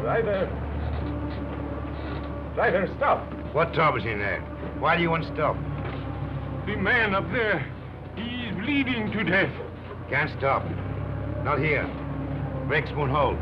Driver! Driver, stop! What trouble's in there? Why do you want to stop? The man up there, he's bleeding to death. Can't stop. Not here. Brakes won't hold.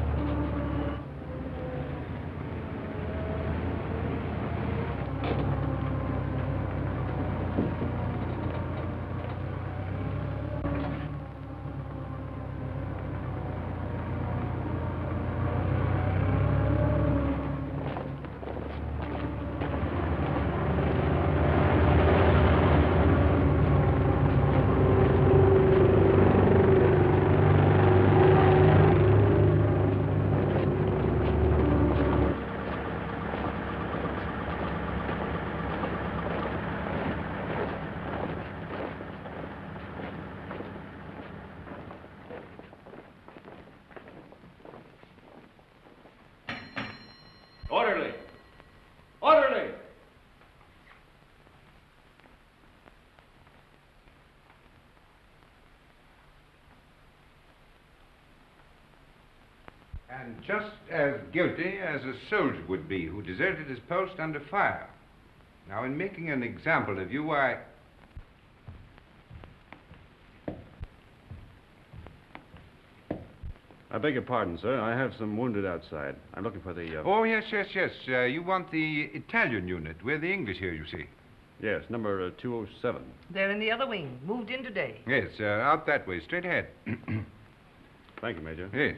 Orderly! Orderly! And just as guilty as a soldier would be who deserted his post under fire. Now, in making an example of you, I beg your pardon, sir. I have some wounded outside. I'm looking for the... Oh, yes. You want the Italian unit. We're the English here, you see. Yes, number 207. They're in the other wing. Moved in today. Yes, out that way, straight ahead. Thank you, Major. Yes.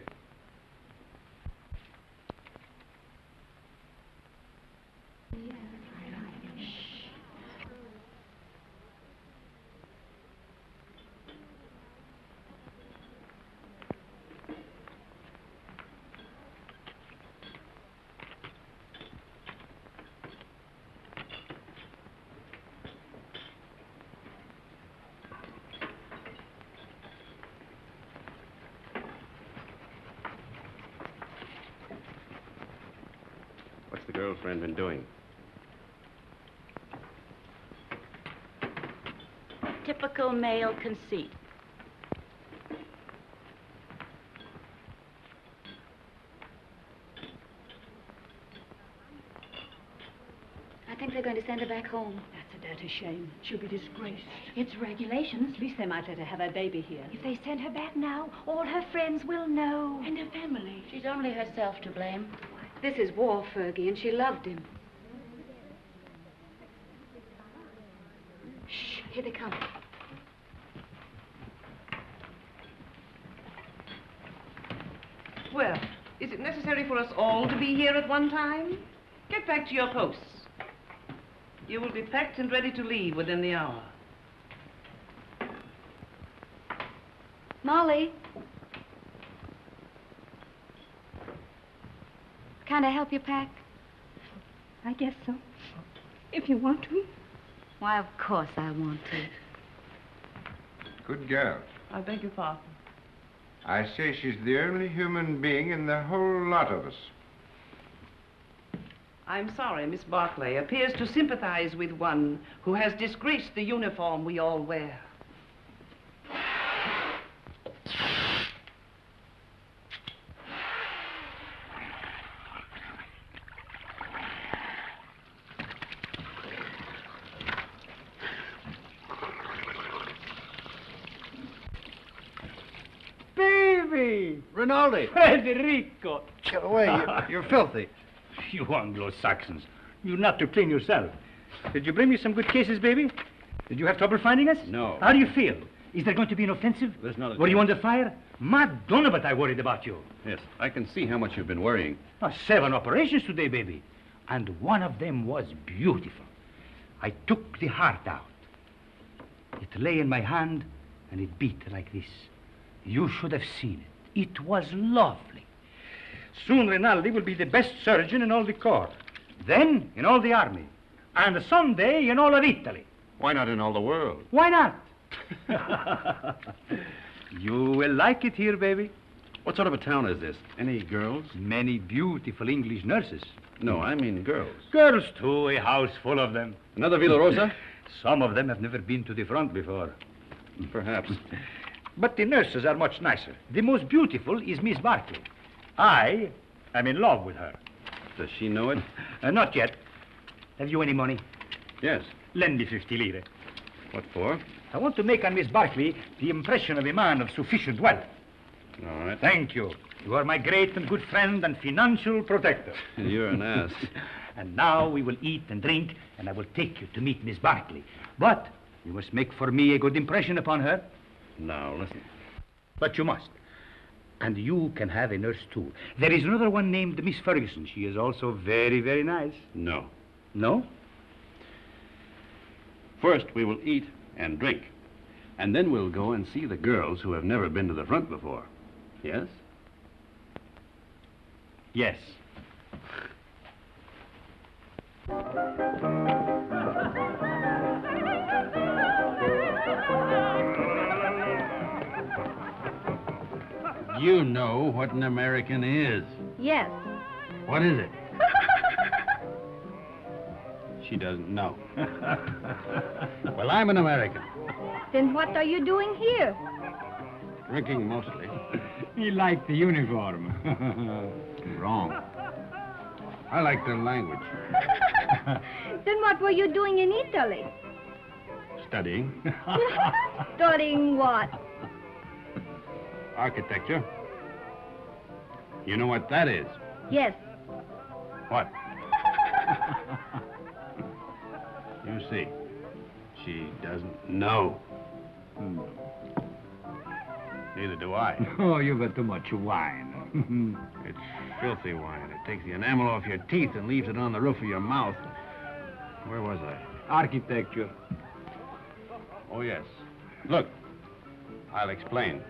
What's the girlfriend been doing? Typical male conceit. I think they're going to send her back home. That's a dirty shame. She'll be disgraced. It's regulations. At least they might let her have her baby here. If they send her back now, all her friends will know. And her family. She's only herself to blame. This is war, Fergie, and she loved him. Shh, here they come. Well, is it necessary for us all to be here at one time? Get back to your posts. You will be packed and ready to leave within the hour. Molly. Can I help you pack? I guess so. If you want to. Why, of course I want to. Good girl. I beg your pardon. I say she's the only human being in the whole lot of us. I'm sorry, Miss Barclay appears to sympathize with one who has disgraced the uniform we all wear. Baby! Rinaldi! Federico! Get away. You're filthy. You Anglo-Saxons. You're not to clean yourself. Did you bring me some good cases, baby? Did you have trouble finding us? No. How do you feel? Is there going to be an offensive? There's not a Were you chance. under fire? Madonna, but I worried about you. Yes, I can see how much you've been worrying. 7 operations today, baby. And one of them was beautiful. I took the heart out. It lay in my hand, and it beat like this. You should have seen it. It was lovely. Soon Rinaldi will be the best surgeon in all the corps. Then in all the army. And someday in all of Italy. Why not in all the world? Why not? You will like it here, baby. What sort of a town is this? Any girls? Many beautiful English nurses. No, I mean girls. Girls, too, a house full of them. Another Villa Rosa? Some of them have never been to the front before. Perhaps. But the nurses are much nicer. The most beautiful is Miss Barclay. I I'm in love with her. Does she know it? Not yet. Have you any money? Yes. Lend me 50 lire. What for? I want to make on Miss Barkley the impression of a man of sufficient wealth. All right. Thank you. You are my great and good friend and financial protector. You're an ass. And now we will eat and drink, and I will take you to meet Miss Barkley. But you must make for me a good impression upon her. Now, listen. But you must. And you can have a nurse, too. There is another one named Miss Ferguson. She is also very, very nice. No. No? First, we will eat and drink. And then we'll go and see the girls who have never been to the front before. Yes? Yes. You know what an American is. Yes. What is it? She doesn't know. Well, I'm an American. Then what are you doing here? Drinking mostly. He liked the uniform. Wrong. I like their language. Then what were you doing in Italy? Studying. Studying what? Architecture. You know what that is? Yes. What? You see, she doesn't know. Neither do I. Oh, you've got too much wine. It's filthy wine. It takes the enamel off your teeth and leaves it on the roof of your mouth. Where was I? Architecture. Oh, yes. Look, I'll explain.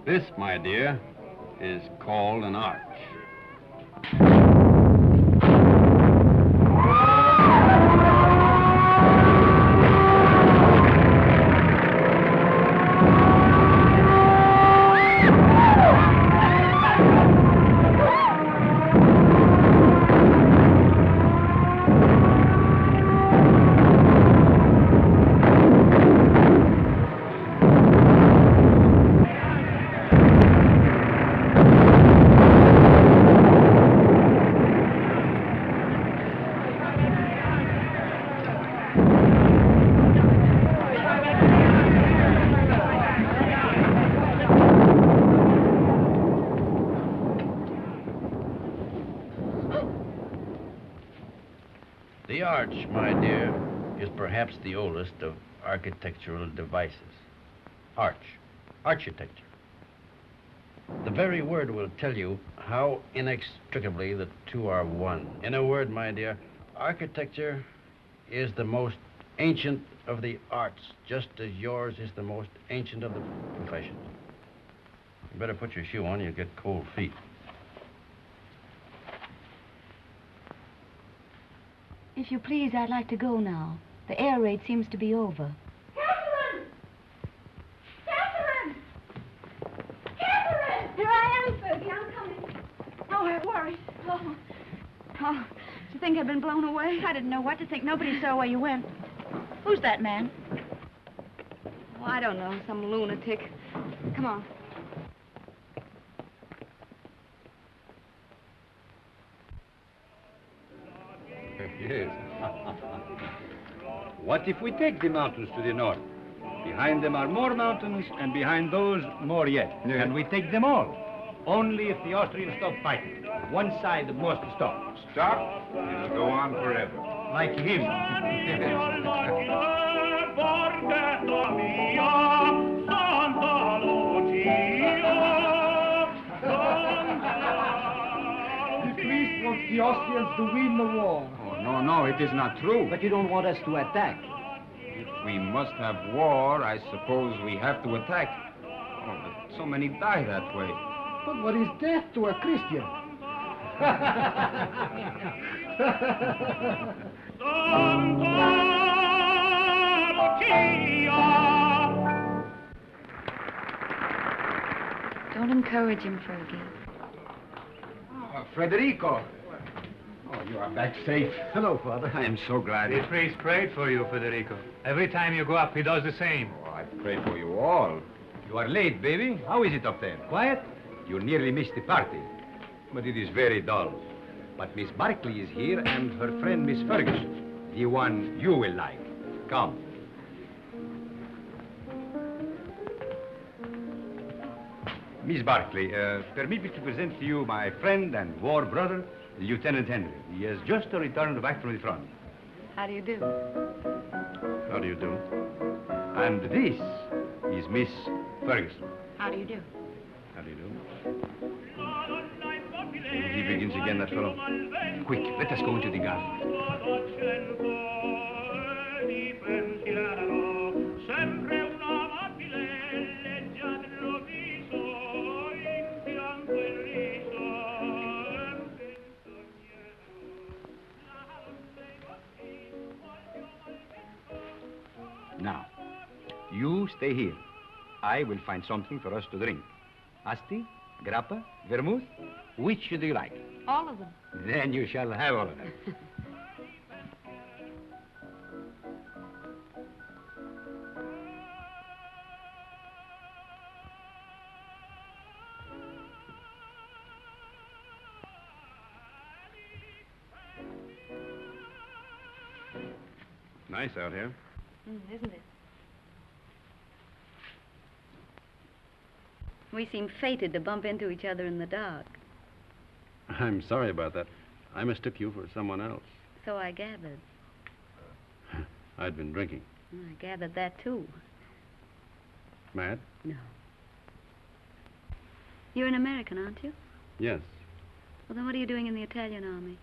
This, my dear, is called an arch. The arch, my dear, is perhaps the oldest of architectural devices. Arch, architecture. The very word will tell you how inextricably the two are one. In a word, my dear, architecture is the most ancient of the arts, just as yours is the most ancient of the professions. You better put your shoe on, you'll get cold feet. If you please, I'd like to go now. The air raid seems to be over. Catherine! Catherine! Catherine! Here I am, Fergie. I'm coming. Oh, I'm worried. Oh. Oh, do you think I'd been blown away? I didn't know what to think. Nobody saw where you went. Who's that man? Oh, I don't know. Some lunatic. Come on. Yes. What if we take the mountains to the north? Behind them are more mountains, and behind those, more yet. Yeah. And we take them all. Only if the Austrians stop fighting. One side must stop. Stop? It'll go on forever. Like him. The priest wants the Austrians to win the war. Oh, no, it is not true. But you don't want us to attack. If we must have war, I suppose we have to attack. Oh, but so many die that way. But what is death to a Christian? Don't encourage him, Fergie. Oh, Federico. Oh, you are back safe. Hello, Father. I am so glad. The priest prayed for you, Federico. Every time you go up, he does the same. Oh, I pray for you all. You are late, baby. How is it up there? Quiet? You nearly missed the party. But it is very dull. But Miss Barkley is here and her friend Miss Ferguson. The one you will like. Come. Miss Barkley, permit me to present to you my friend and war brother, Lieutenant Henry. He has just returned back from the front. How do you do? How do you do? And this is Miss Ferguson. How do you do? How do you do? He begins again, that fellow. Quick, let us go into the garden. Now, you stay here. I will find something for us to drink. Asti, grappa, vermouth, which do you like? All of them. Then you shall have all of them. Nice out here. Isn't it? We seem fated to bump into each other in the dark. I'm sorry about that. I mistook you for someone else. So I gathered. I'd been drinking. I gathered that, too. Mad? No. You're an American, aren't you? Yes. Well, then what are you doing in the Italian army?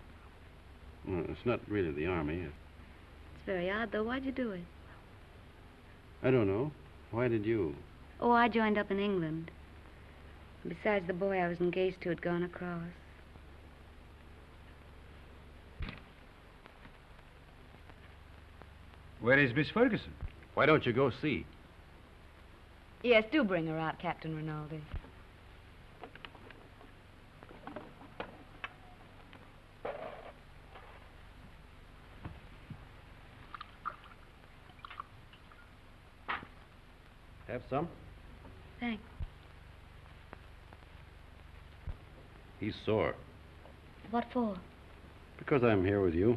Well, it's not really the army. It's very odd, though. Why'd you do it? I don't know. Why did you? Oh, I joined up in England. Besides, the boy I was engaged to had gone across. Where is Miss Ferguson? Why don't you go see? Yes, do bring her out, Captain Rinaldi. Have some? Thanks. He's sore. What for? Because I'm here with you.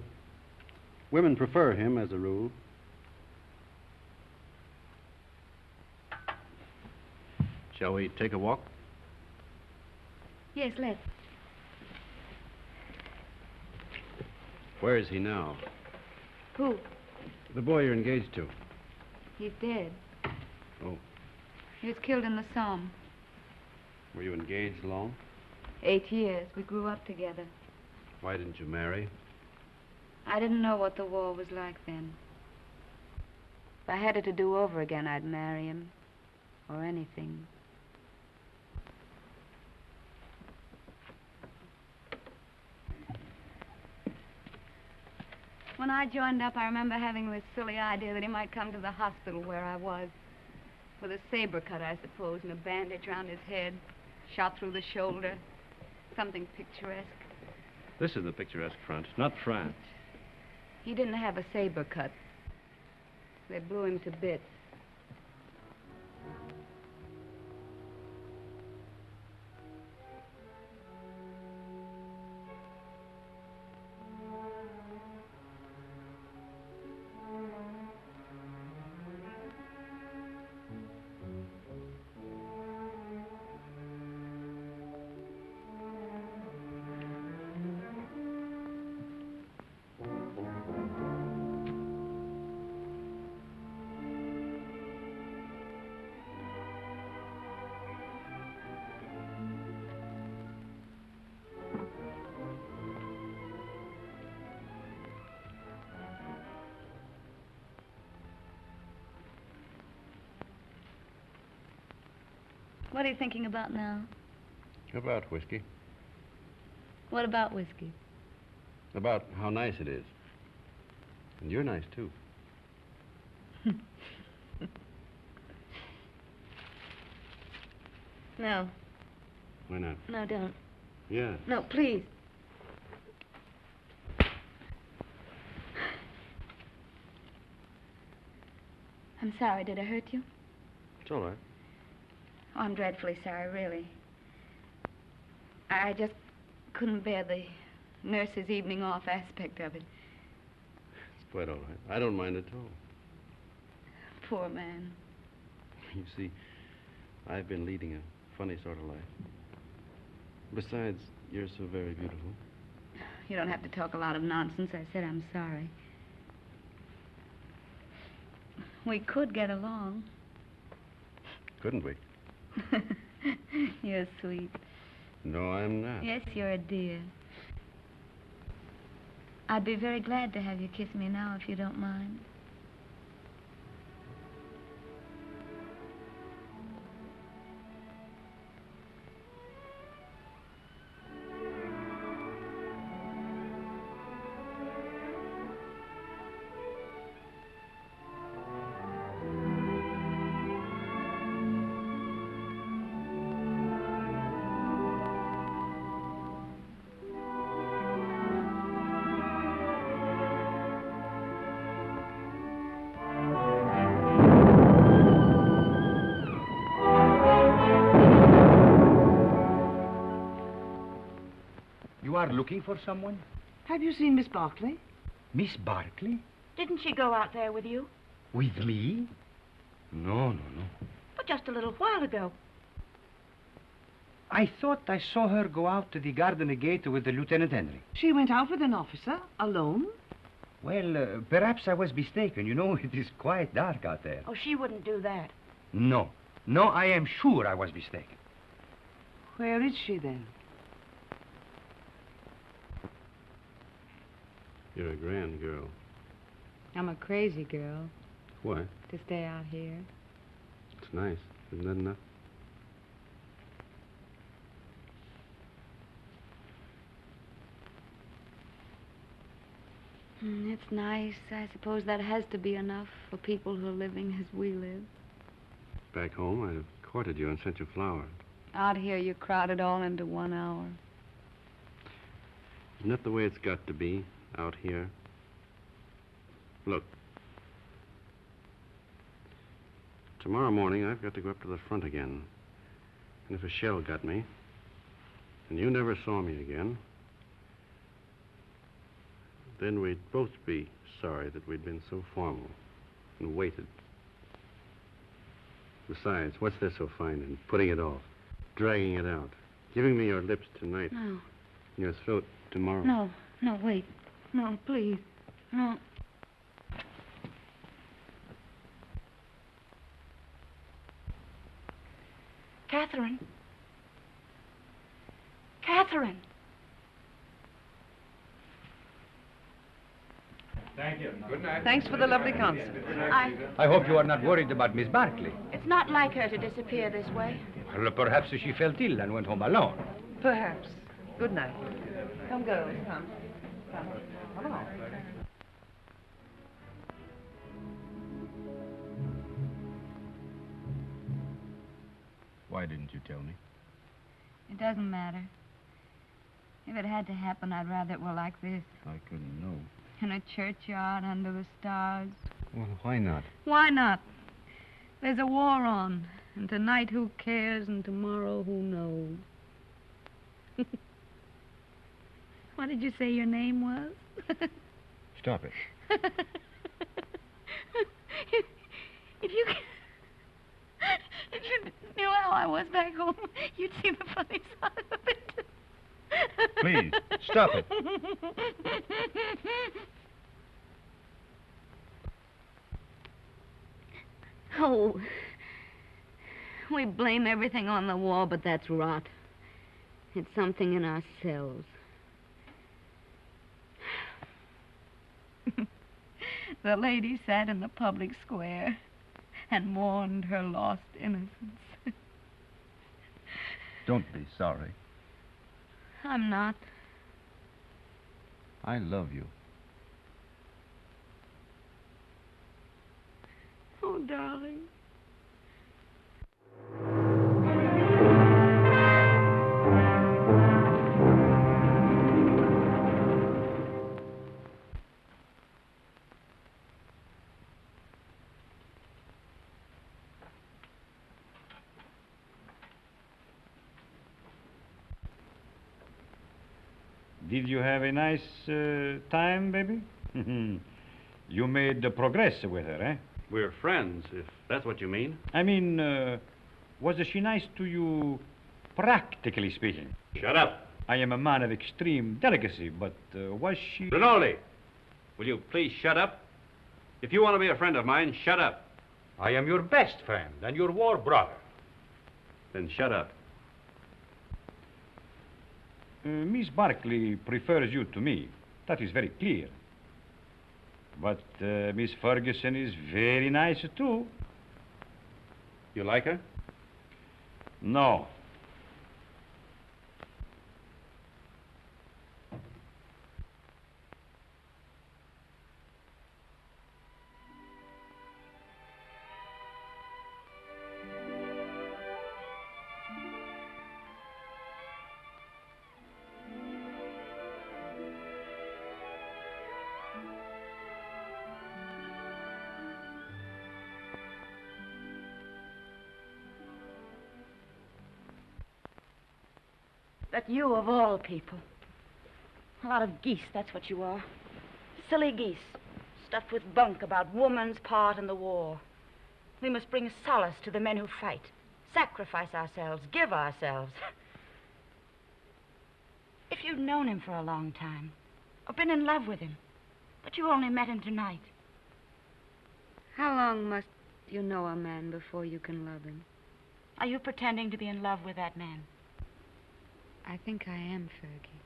Women prefer him as a rule. Shall we take a walk? Yes, let's. Where is he now? Who? The boy you're engaged to. He's dead. Oh. He was killed in the Somme. Were you engaged long? 8 years. We grew up together. Why didn't you marry? I didn't know what the war was like then. If I had it to do over again, I'd marry him. Or anything. When I joined up, I remember having this silly idea that he might come to the hospital where I was. With a saber cut, I suppose, and a bandage around his head. Shot through the shoulder. Something picturesque. This is the picturesque front, not France. He didn't have a saber cut. They blew him to bits. What are you thinking about now? About whiskey. What about whiskey? About how nice it is. And you're nice, too. No. Why not? No, don't. Yeah. No, please. I'm sorry. Did I hurt you? It's all right. Oh, I'm dreadfully sorry, really. I just couldn't bear the nurse's evening off aspect of it. It's quite all right. I don't mind at all. Poor man. You see, I've been leading a funny sort of life. Besides, you're so very beautiful. You don't have to talk a lot of nonsense. I said I'm sorry. We could get along. Couldn't we? You're sweet. No, I'm not. Yes, you're a dear. I'd be very glad to have you kiss me now, if you don't mind. You are looking for someone? Have you seen Miss Barclay? Miss Barclay? Didn't she go out there with you? With me? No. But just a little while ago. I thought I saw her go out to the garden gate with the Lieutenant Henry. She went out with an officer, alone? Well, perhaps I was mistaken. You know, it is quite dark out there. Oh, she wouldn't do that. No, I am sure I was mistaken. Where is she then? You're a grand girl. I'm a crazy girl Why? to stay out here. It's nice. Isn't that enough? It's nice. I suppose that has to be enough for people who are living as we live. Back home, I'd have courted you and sent you flowers. Out here, you crowd it all into 1 hour. Isn't that the way it's got to be out here? Look. Tomorrow morning, I've got to go up to the front again. And if a shell got me, and you never saw me again, then we'd both be sorry that we'd been so formal and waited. Besides, what's there so fine in putting it off, dragging it out, giving me your lips tonight, No. and your throat tomorrow? No, wait. No, please. No. Catherine. Catherine. Thank you. Good night. Thanks for the lovely concert. I hope you are not worried about Miss Barclay. It's not like her to disappear this way. Well, perhaps she felt ill and went home alone. Perhaps. Good night. Come, girls. Come. Come along. Why didn't you tell me? It doesn't matter. If it had to happen, I'd rather it were like this. I couldn't know. In a churchyard under the stars. Well, why not? Why not? There's a war on. And tonight, who cares? And tomorrow, who knows? What did you say your name was? Stop it. If you knew how I was back home, you'd see the funny side of it. Please, stop it. Oh, we blame everything on the war, but that's rot. It's something in ourselves. The lady sat in the public square and mourned her lost innocence. Don't be sorry. I'm not. I love you. Oh, darling. Did you have a nice time, baby? You made progress with her, eh? We're friends, if that's what you mean. I mean, was she nice to you, practically speaking? Shut up. I am a man of extreme delicacy, but was she... Rinaldi, will you please shut up? If you want to be a friend of mine, shut up. I am your best friend and your war brother. Then shut up. Miss Barkley prefers you to me. That is very clear. But Miss Ferguson is very nice, too. You like her? No. But you, of all people. A lot of geese, that's what you are. Silly geese, stuffed with bunk about woman's part in the war. We must bring solace to the men who fight, sacrifice ourselves, give ourselves. If you'd known him for a long time, or been in love with him, but you only met him tonight. How long must you know a man before you can love him? Are you pretending to be in love with that man? I think I am, Fergie.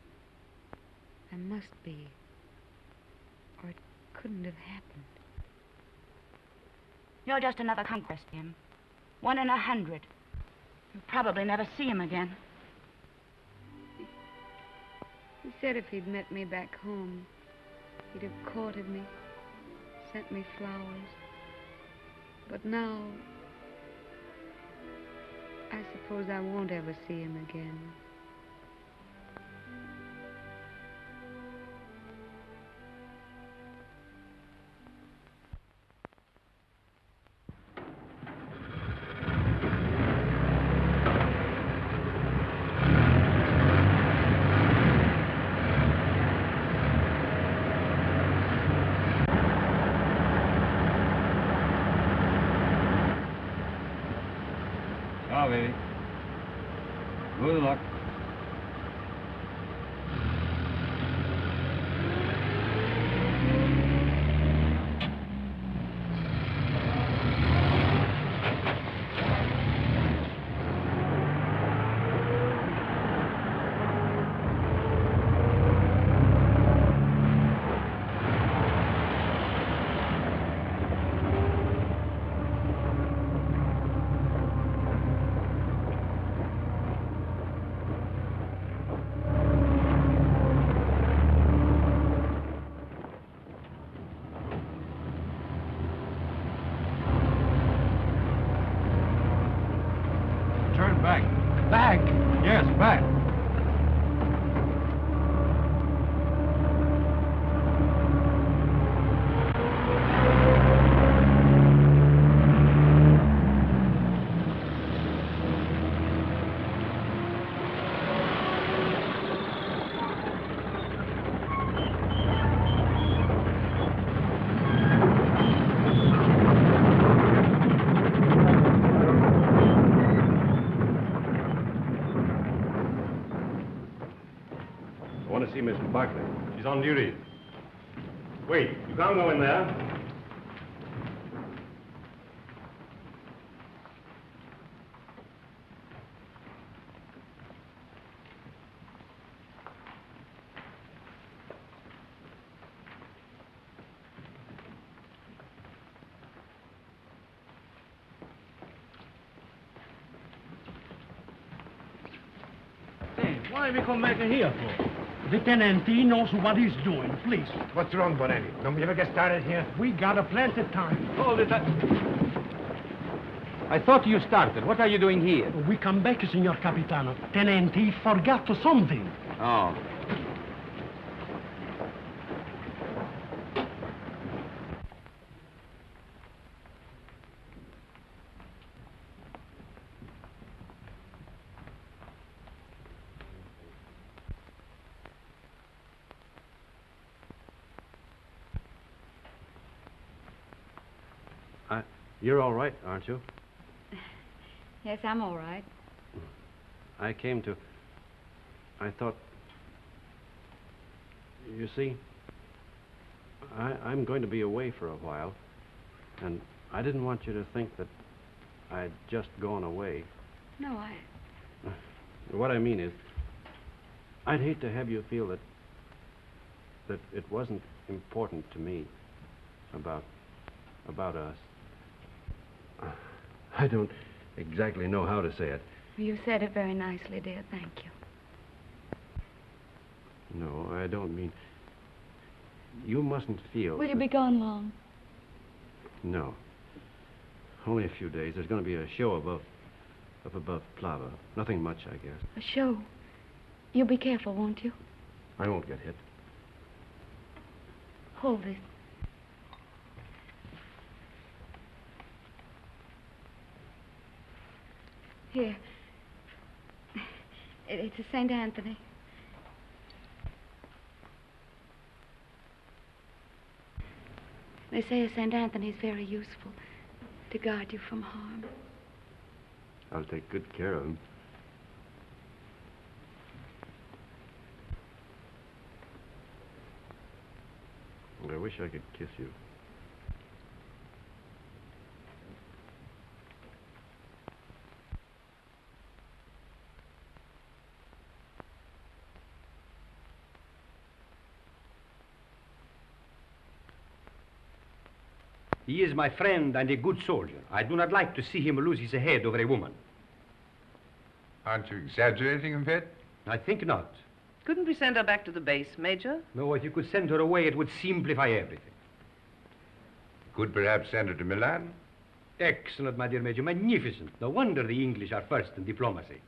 I must be. Or it couldn't have happened. You're just another conquest, Jim. 1 in 100. You'll probably never see him again. He said if he'd met me back home, he'd have courted me, sent me flowers. But now, I suppose I won't ever see him again. Ciao, baby. Good luck. Turn back. Back? Yes, back. I want to see Miss Barkley. She's on duty. Wait, you can't go in there. Hey, why we come back here for? The tenant, he knows what he's doing, please. What's wrong, Bonelli? Don't we ever get started here? We got a plenty of time. Hold it. I thought you started. What are you doing here? We come back, Signor Capitano. Tenant, he forgot something. Oh. You're all right, aren't you? Yes, I'm all right. I thought... You see, I'm going to be away for a while, and I didn't want you to think that I'd just gone away. No, What I mean is, I'd hate to have you feel that it wasn't important to me about us. I don't exactly know how to say it. You said it very nicely, dear. Thank you. No, I don't mean... You mustn't feel... Will you be gone long? No. Only a few days. There's going to be a show up above Plava. Nothing much, I guess. A show? You'll be careful, won't you? I won't get hit. Hold this. Here. It's a St. Anthony. They say a St. Anthony's very useful to guard you from harm. I'll take good care of him. I wish I could kiss you. He is my friend and a good soldier. I do not like to see him lose his head over a woman. Aren't you exaggerating a bit? I think not. Couldn't we send her back to the base, Major? No, if you could send her away, it would simplify everything. Could perhaps send her to Milan? Excellent, my dear Major. Magnificent. No wonder the English are first in diplomacy.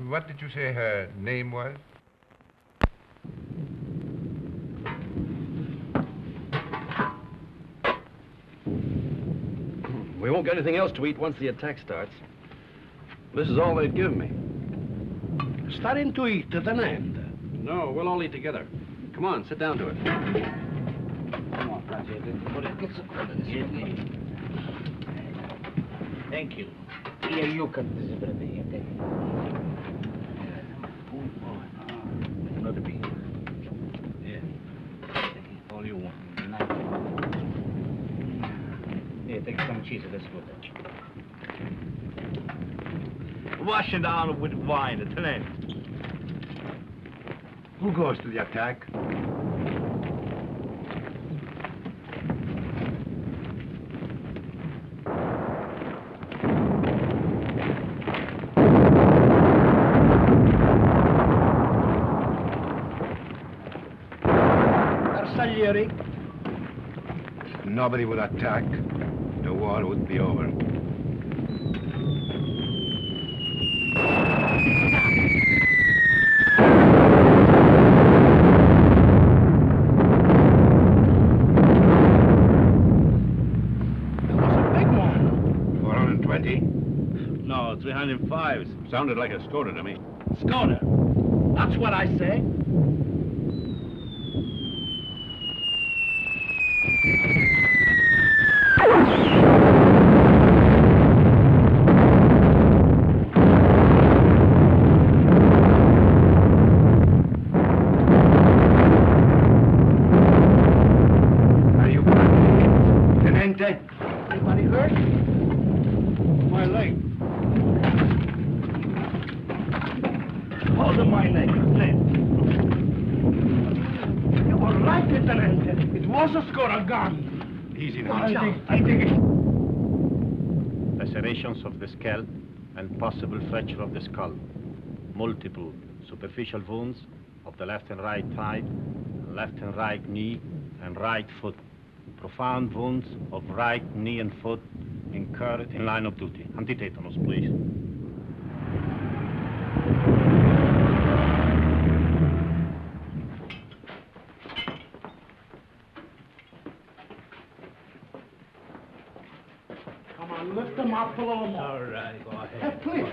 What did you say her name was? We won't get anything else to eat once the attack starts. This is all they'd give me. Starting to eat at an end. No, we'll all eat together. Come on, sit down to it. Come on, thank you. Here, you cut this everything. Take it. Another piece. Yeah. All you want. Here, take some cheese. That's good. Wash it down with wine at an end. Who goes to the attack? Arsaglieri. If nobody would attack, the war would be over. No, 305. Sounded like a Skoda to me. Skoda. That's what I say. Are you Tenente? Anybody hurt? My leg. Hold on my neck, You were right, Lieutenant. It was a Skoda gun. Easy now. I think it... Lacerations of the scalp and possible fracture of the skull. Multiple superficial wounds of the left and right thigh, left and right knee, and right foot. Profound wounds of right knee and foot incurred in line of duty. Antitetanus, please. Come on, lift them up a little more. All right, go ahead. Please.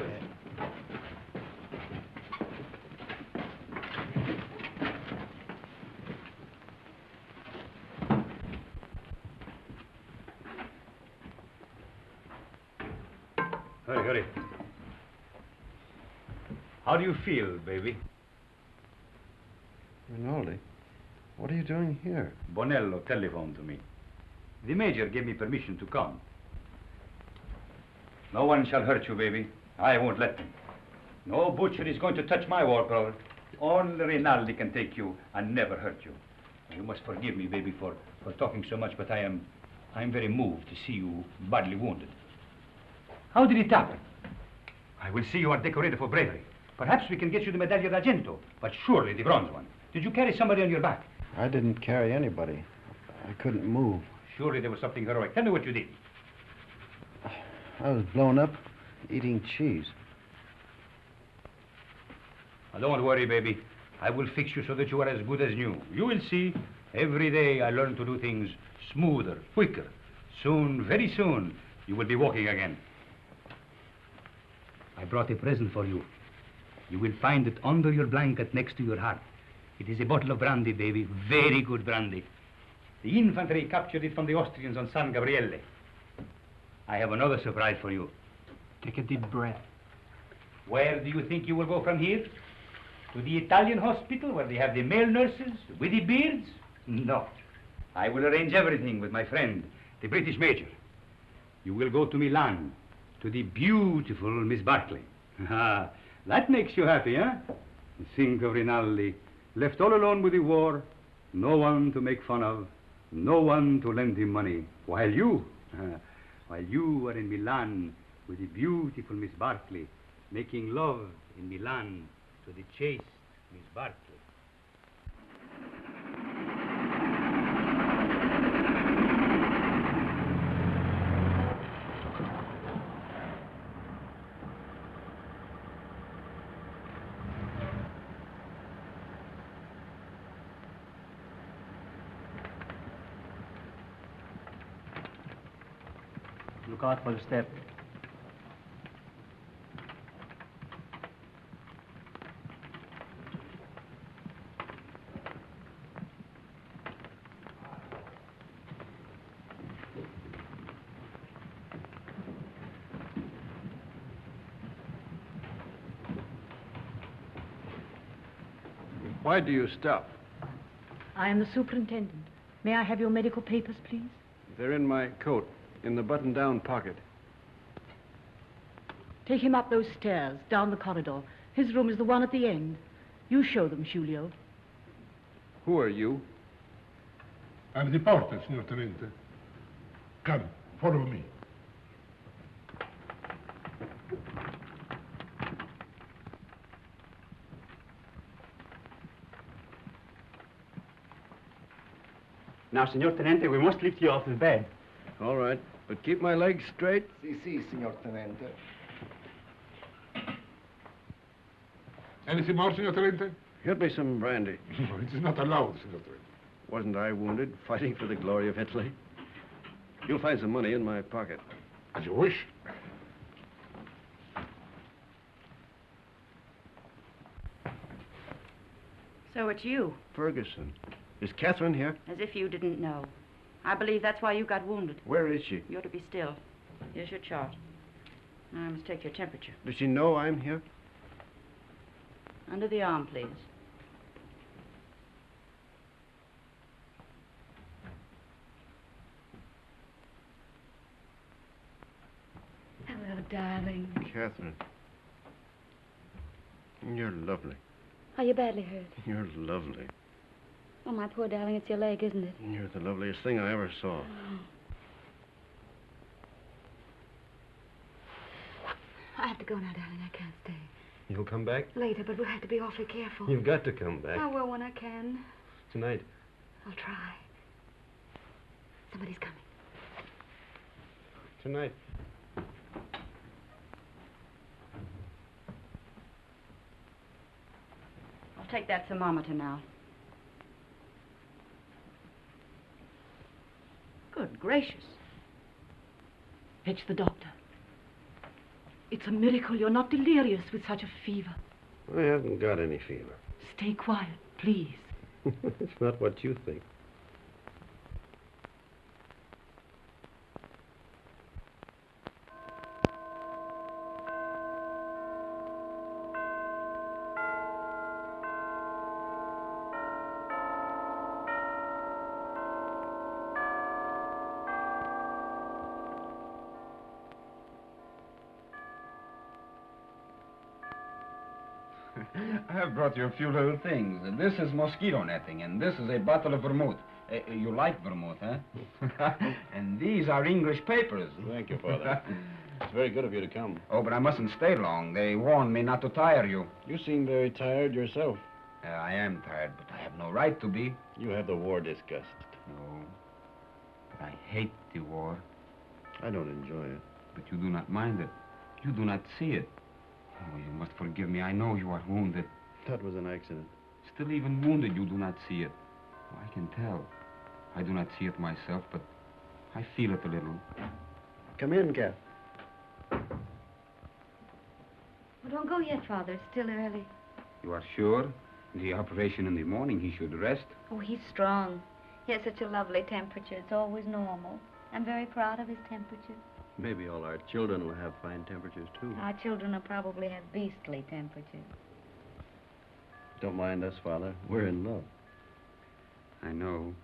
Hurry, hurry. How do you feel, baby? Rinaldi, what are you doing here? Bonello telephoned to me. The major gave me permission to come. No one shall hurt you, baby. I won't let them. No butcher is going to touch my war cloth. Only Rinaldi can take you and never hurt you. You must forgive me, baby, for talking so much, but I'm very moved to see you badly wounded. How did it happen? I will see you are decorated for bravery. Perhaps we can get you the Medaglia d'Argento, but surely the bronze one. Did you carry somebody on your back? I didn't carry anybody. I couldn't move. Surely there was something heroic. Tell me what you did. I was blown up eating cheese. Now, don't worry, baby. I will fix you so that you are as good as new. You will see. Every day I learn to do things smoother, quicker. Soon, very soon, you will be walking again. I brought a present for you. You will find it under your blanket next to your heart. It is a bottle of brandy, baby. Very good brandy. The infantry captured it from the Austrians on San Gabriele. I have another surprise for you. Take a deep breath. Where do you think you will go from here? To the Italian hospital where they have the male nurses with the beards? No. I will arrange everything with my friend, the British major. You will go to Milan, to the beautiful Miss Barclay. Ah, that makes you happy, huh? Think of Rinaldi, left all alone with the war, no one to make fun of, no one to lend him money, while you are in Milan with the beautiful Miss Barclay, making love in Milan to the chaste Miss Barclay. Look out for the step. Why do you stop? I am the superintendent. May I have your medical papers, please? They're in my coat, in the button-down pocket. Take him up those stairs, down the corridor. His room is the one at the end. You show them, Giulio. Who are you? I'm the porter, signor Tenente. Come, follow me. Now, Signor Tenente, we must lift you off the bed. All right, but keep my legs straight. Si, signor Tenente. Anything more, signor Tenente? Get me some brandy. No, it is not allowed, signor Tenente. Wasn't I wounded, fighting for the glory of Italy? You'll find some money in my pocket. As you wish. So it's you. Ferguson. Is Catherine here? As if you didn't know. I believe that's why you got wounded. Where is she? You're to be still. Here's your chart. Now I must take your temperature. Does she know I'm here? Under the arm, please. Hello, darling. Catherine. You're lovely. Are you badly hurt? You're lovely. Oh, my poor darling, it's your leg, isn't it? You're the loveliest thing I ever saw. I have to go now, darling. I can't stay. You'll come back? Later, but we'll have to be awfully careful. You've got to come back. I will when I can. Tonight. I'll try. Somebody's coming. Tonight. I'll take that thermometer now. Good gracious. Fetch the doctor. It's a miracle you're not delirious with such a fever. I haven't got any fever. Stay quiet, please. It's not what you think. I have brought you a few little things. This is mosquito netting, and this is a bottle of vermouth. You like vermouth, huh? And these are English papers. Thank you, Father. It's very good of you to come. Oh, but I mustn't stay long. They warned me not to tire you. You seem very tired yourself. I am tired, but I have no right to be. You have the war disgust. No, but I hate the war. I don't enjoy it. But you do not mind it. You do not see it. Oh, you must forgive me. I know you are wounded. That was an accident. Still, even wounded, you do not see it. Oh, I can tell. I do not see it myself, but I feel it a little. Come in, Kath. Well, don't go yet, Father. It's still early. You are sure? The operation in the morning, he should rest. Oh, he's strong. He has such a lovely temperature. It's always normal. I'm very proud of his temperature. Maybe all our children will have fine temperatures, too. Our children will probably have beastly temperatures. Don't mind us, Father. We're in love. I know.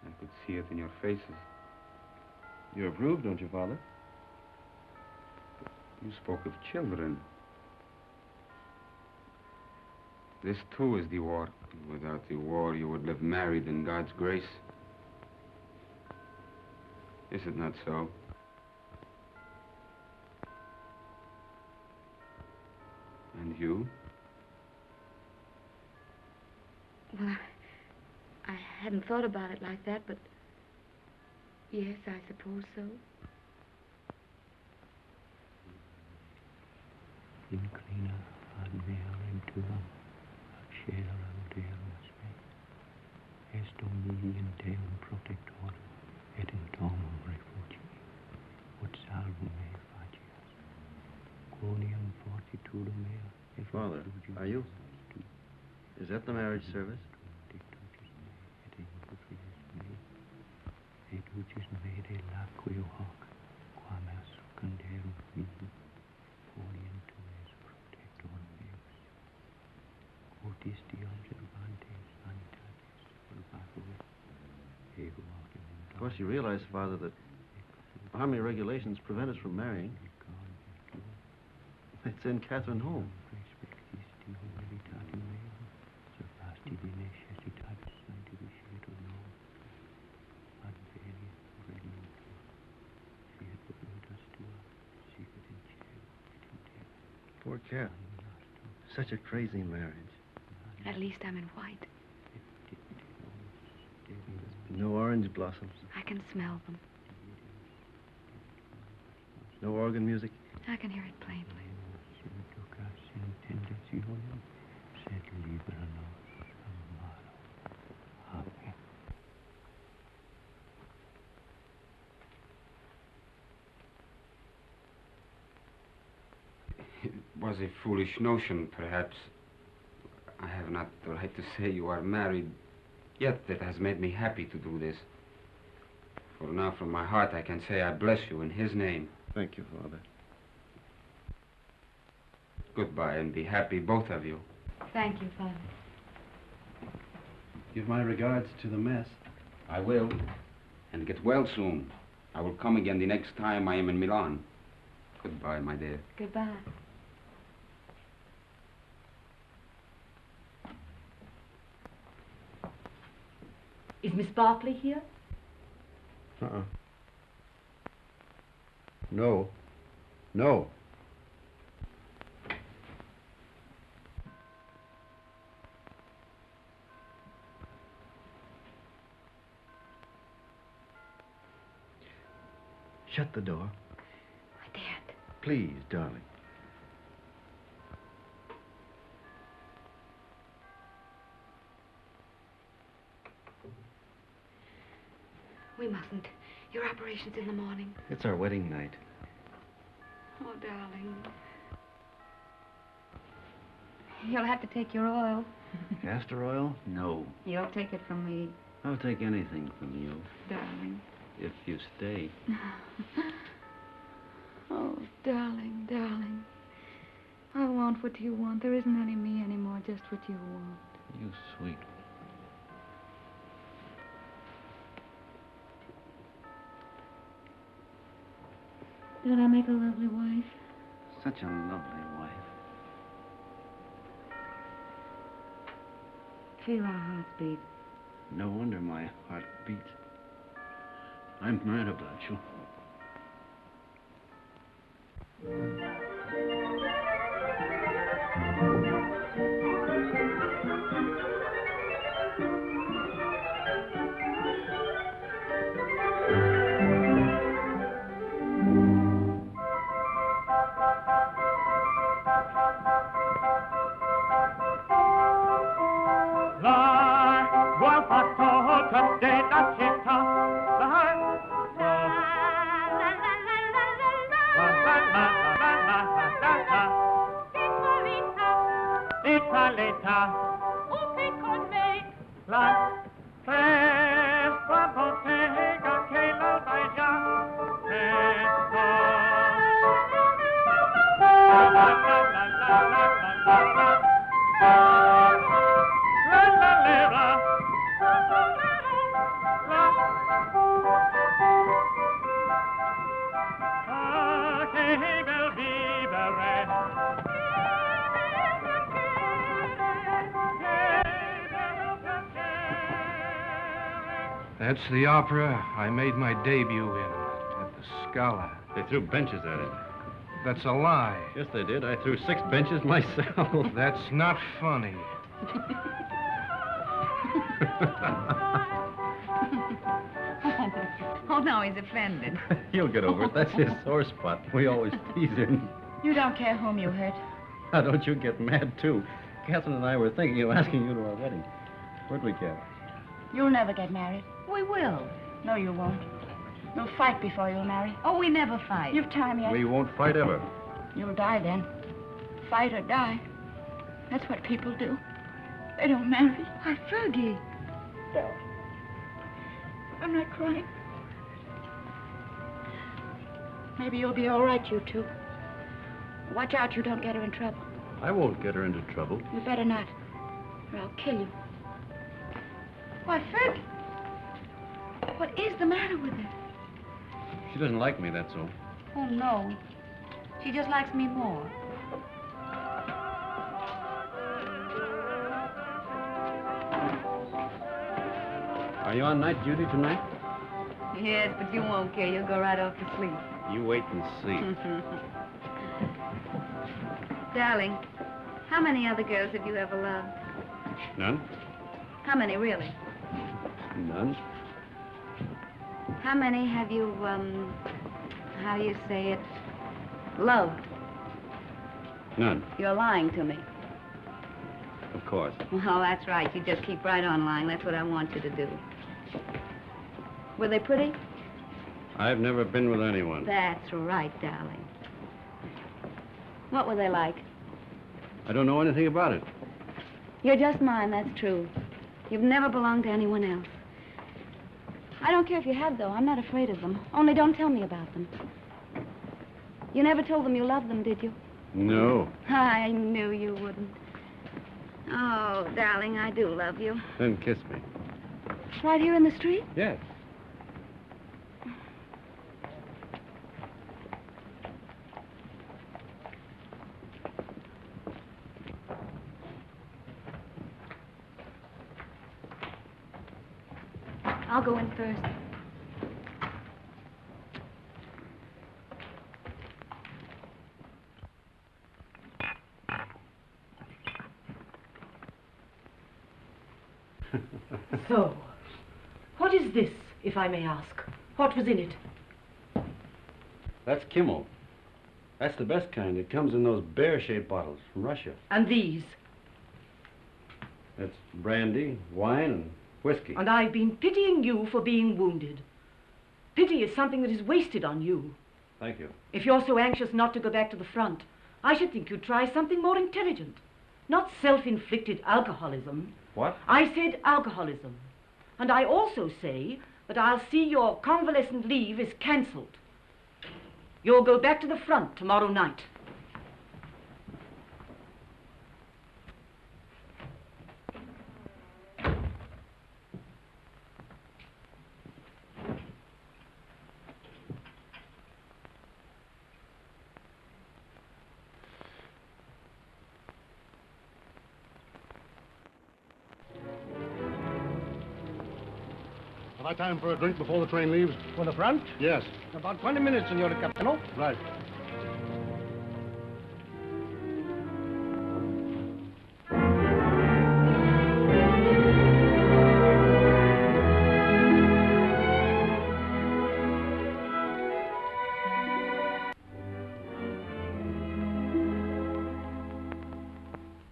I could see it in your faces. You approve, don't you, Father? You spoke of children. This, too, is the war. Without the war, you would live married in God's grace. Is it not so? And you? Well, I hadn't thought about it like that, but yes, I suppose so. Inclina ad mea rentuam, accederam Deus me. Est Domini in Deum protectorum, et in domum refugii, ut salvum me facias. Quoniam fortitudum mea, et Father, are you? Is that the marriage service? Et ucis me de laqueo hoc, quam est secundarum mihi, orient tuis protector meus. Quotis de observantes sanitatis purgatur, ego autem. Of course, you realize, Father, that army regulations prevent us from marrying. It's in Catherine's home. Poor Kath. Such a crazy marriage. At least I'm in white. No orange blossoms. I can smell them. No organ music. I can hear it plainly. It was a foolish notion, perhaps. I have not the right to say you are married, yet it has made me happy to do this. For now, from my heart, I can say I bless you in his name. Thank you, Father. Goodbye, and be happy, both of you. Thank you, Father. Give my regards to the mess. I will. And get well soon. I will come again the next time I am in Milan. Goodbye, my dear. Goodbye. Is Miss Barclay here? Uh-uh. No. No. Shut the door. I daren't. Please, darling. We mustn't. Your operation's in the morning. It's our wedding night. Oh, darling. You'll have to take your oil. Castor oil? No. You'll take it from me, I'll take anything from you. darling. If you stay. Oh, darling, darling. I want what you want. There isn't any me anymore, just what you want. You sweet. Did I make a lovely wife? Such a lovely wife. feel our hearts beat. No wonder my heart beats. I'm mad about you. That's the opera I made my debut in at the Scala. They threw benches at it. That's a lie. Yes, they did. I threw 6 benches myself. That's not funny. Oh, no, he's offended. He'll get over it. That's his sore spot. We always tease him. You don't care whom you hurt. Now, don't you get mad, too. Catherine and I were thinking of asking you to our wedding. Where'd we get? You'll never get married. We will. No, you won't. You'll fight before you'll marry. Oh, we never fight. You've time yet. We won't fight ever. You'll die then. Fight or die. That's what people do. They don't marry. Why, Fergie. No. I'm not crying. Maybe you'll be all right, you two. Watch out you don't get her in trouble. I won't get her into trouble. You better not, or I'll kill you. Why, Fergie. What is the matter with her? She doesn't like me, that's all. Oh, no. She just likes me more. Are you on night duty tonight? Yes, but you won't care. You'll go right off to sleep. You wait and see. Darling, how many other girls have you ever loved? None? How many, really? None. How many have you, how do you say it, loved? None. You're lying to me. Of course. Well, that's right. You just keep right on lying. That's what I want you to do. Were they pretty? I've never been with anyone. That's right, darling. What were they like? I don't know anything about it. You're just mine, that's true. You've never belonged to anyone else. I don't care if you have, though. I'm not afraid of them. Only don't tell me about them. You never told them you loved them, did you? No. I knew you wouldn't. Oh, darling, I do love you. Then kiss me. Right here in the street? Yes. I'll go in first. So, what is this, if I may ask? What was in it? That's Kimmel. That's the best kind. It comes in those bear-shaped bottles from Russia. And these? That's brandy, wine, and whiskey. And I've been pitying you for being wounded. Pity is something that is wasted on you. Thank you. If you're so anxious not to go back to the front, I should think you'd try something more intelligent. Not self-inflicted alcoholism. What? I said alcoholism. And I also say that I'll see your convalescent leave is cancelled. You'll go back to the front tomorrow night. Have I time for a drink before the train leaves? For the front? Yes. About 20 minutes, Senor Capitano. Right.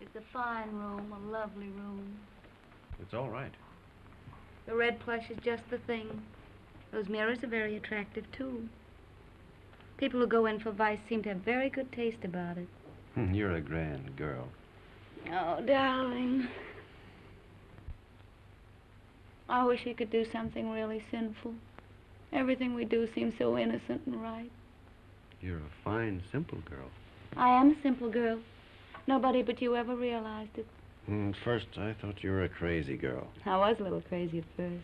It's a fine room, a lovely room. It's all right. The red plush is just the thing. Those mirrors are very attractive, too. People who go in for vice seem to have very good taste about it. You're a grand girl. Oh, darling. I wish he could do something really sinful. Everything we do seems so innocent and right. You're a fine, simple girl. I am a simple girl. Nobody but you ever realized it. At first, I thought you were a crazy girl. I was a little crazy at first.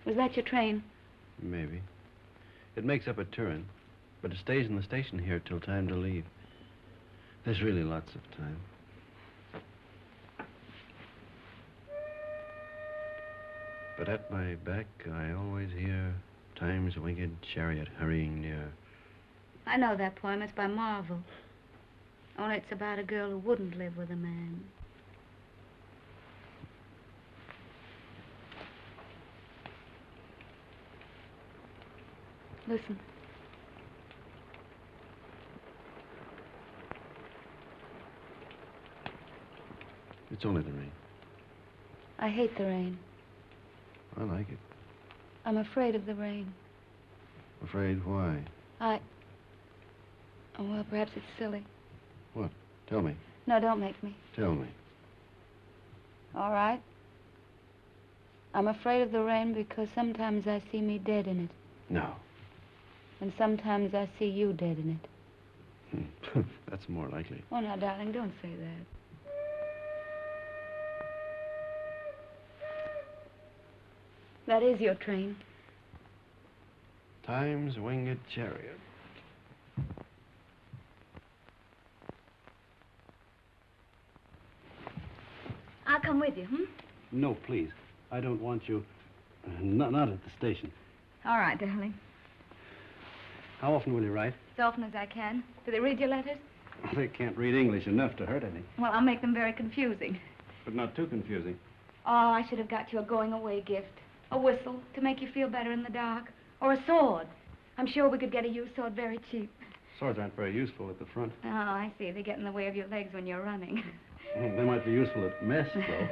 Was that your train? Maybe. It makes up at Turin, but it stays in the station here till time to leave. There's really lots of time. But at my back, I always hear Time's winged chariot hurrying near. I know that poem. It's by Marvel. Only it's about a girl who wouldn't live with a man. Listen. It's only the rain. I hate the rain. I like it. I'm afraid of the rain. Afraid why? Oh, well, perhaps it's silly. What? Tell me. No, don't make me. Tell me. All right. I'm afraid of the rain because sometimes I see me dead in it. No. And sometimes I see you dead in it. That's more likely. Oh, now, darling, don't say that. That is your train. Time's winged chariot. I'll come with you, No, please. I don't want you. Not at the station. All right, darling. How often will you write? As often as I can. Do they read your letters? They can't read English enough to hurt any. Well, I'll make them very confusing. But not too confusing. Oh, I should have got you a going-away gift. A whistle to make you feel better in the dark. Or a sword. I'm sure we could get a used sword very cheap. Swords aren't very useful at the front. Oh, I see. They get in the way of your legs when you're running. They might be useful at mess, though.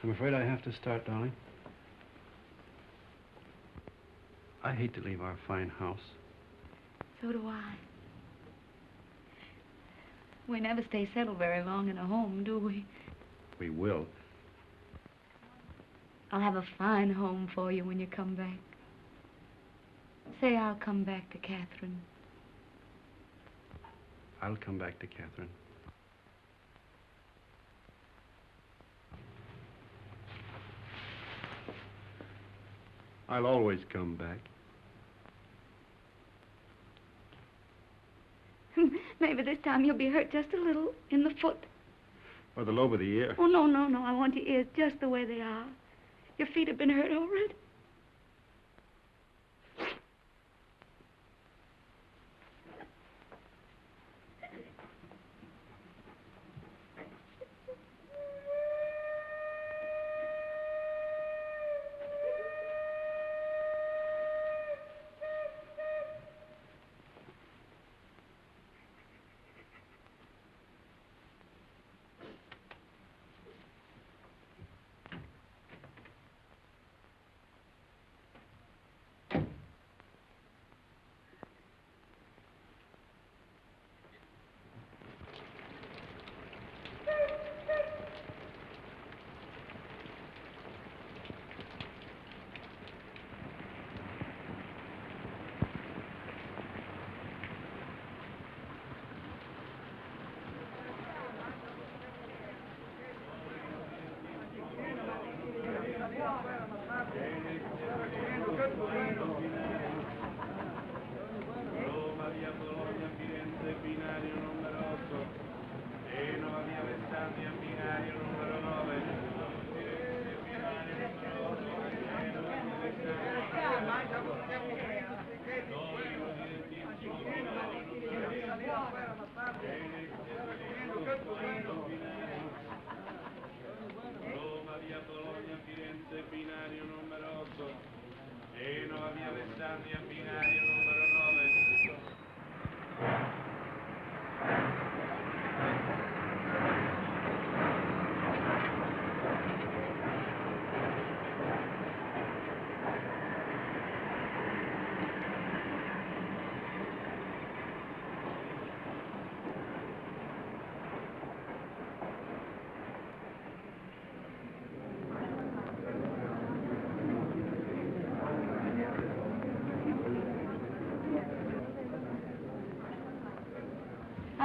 I'm afraid I have to start, darling. I hate to leave our fine house. So do I. We never stay settled very long in a home, do we? We will. I'll have a fine home for you when you come back. Say I'll come back to Catherine. I'll come back to Catherine. I'll always come back. Maybe this time you'll be hurt just a little in the foot. Or the lobe of the ear. Oh, no, no, no. I want your ears just the way they are. Your feet have been hurt over it.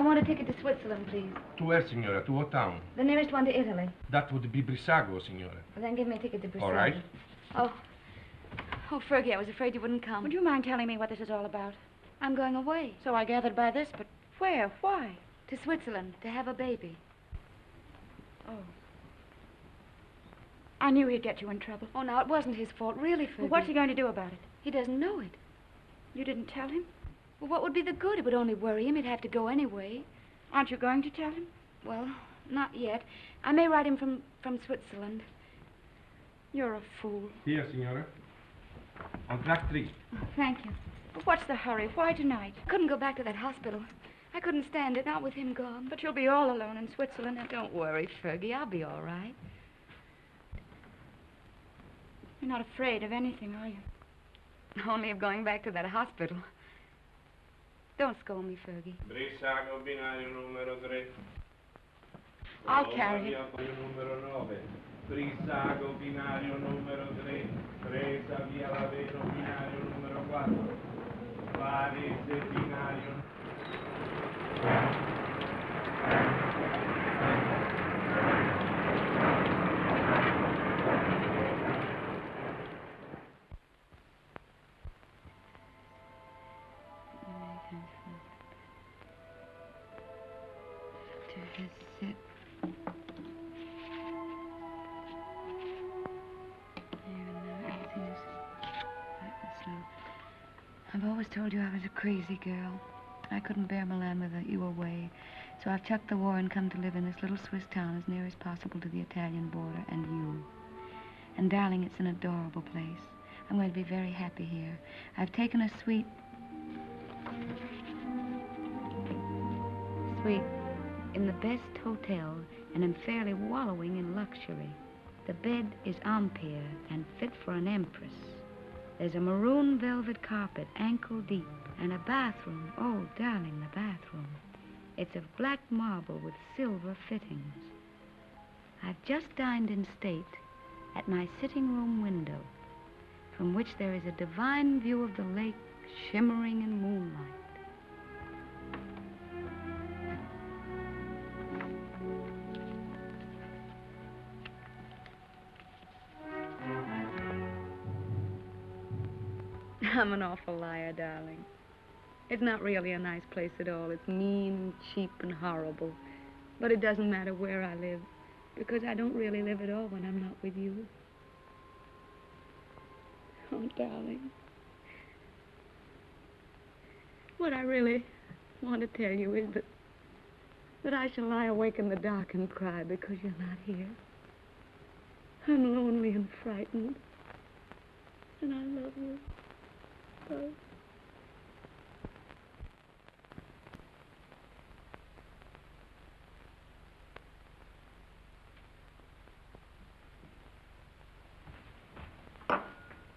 want a ticket to Switzerland, please. To where, signora? To what town? The nearest one to Italy. That would be Brissago, signora. Well, then give me a ticket to Brazil. All right. Oh, Fergie, I was afraid you wouldn't come. Would you mind telling me what this is all about? I'm going away. So I gathered by this, but where? Why? To Switzerland, to have a baby. Oh. I knew he'd get you in trouble. Oh, now, it wasn't his fault, really, Fergie. Well, what's he going to do about it? He doesn't know it. You didn't tell him? Well, what would be the good? It would only worry him. He'd have to go anyway. Aren't you going to tell him? Well, not yet. I may write him from Switzerland. You're a fool. Here, signora. On track 3. Oh, thank you. But what's the hurry? Why tonight? I couldn't go back to that hospital. I couldn't stand it, not with him gone. But you'll be all alone in Switzerland. Now, don't worry, Fergie. I'll be all right. You're not afraid of anything, are you? Only of going back to that hospital. Don't scold me, Fergie. Brissago binario numero 3. I'll carry it. Numero 9. Brissago binario numero 3. Presa via Laveno binario numero 4. Varese binario. I've always told you I was a crazy girl. I couldn't bear Milan with you away. So I've chucked the war and come to live in this little Swiss town as near as possible to the Italian border and you. And darling, it's an adorable place. I'm going to be very happy here. I've taken a suite in the best hotel and am fairly wallowing in luxury. The bed is ampere and fit for an empress. There's a maroon velvet carpet, ankle deep, and a bathroom. Oh, darling, the bathroom. It's of black marble with silver fittings. I've just dined in state at my sitting room window, from which there is a divine view of the lake shimmering in moonlight. I'm an awful liar, darling. It's not really a nice place at all. It's mean, cheap, and horrible. But it doesn't matter where I live, because I don't really live at all when I'm not with you. Oh, darling. What I really want to tell you is that I shall lie awake in the dark and cry because you're not here. I'm lonely and frightened, and I love you. Oh.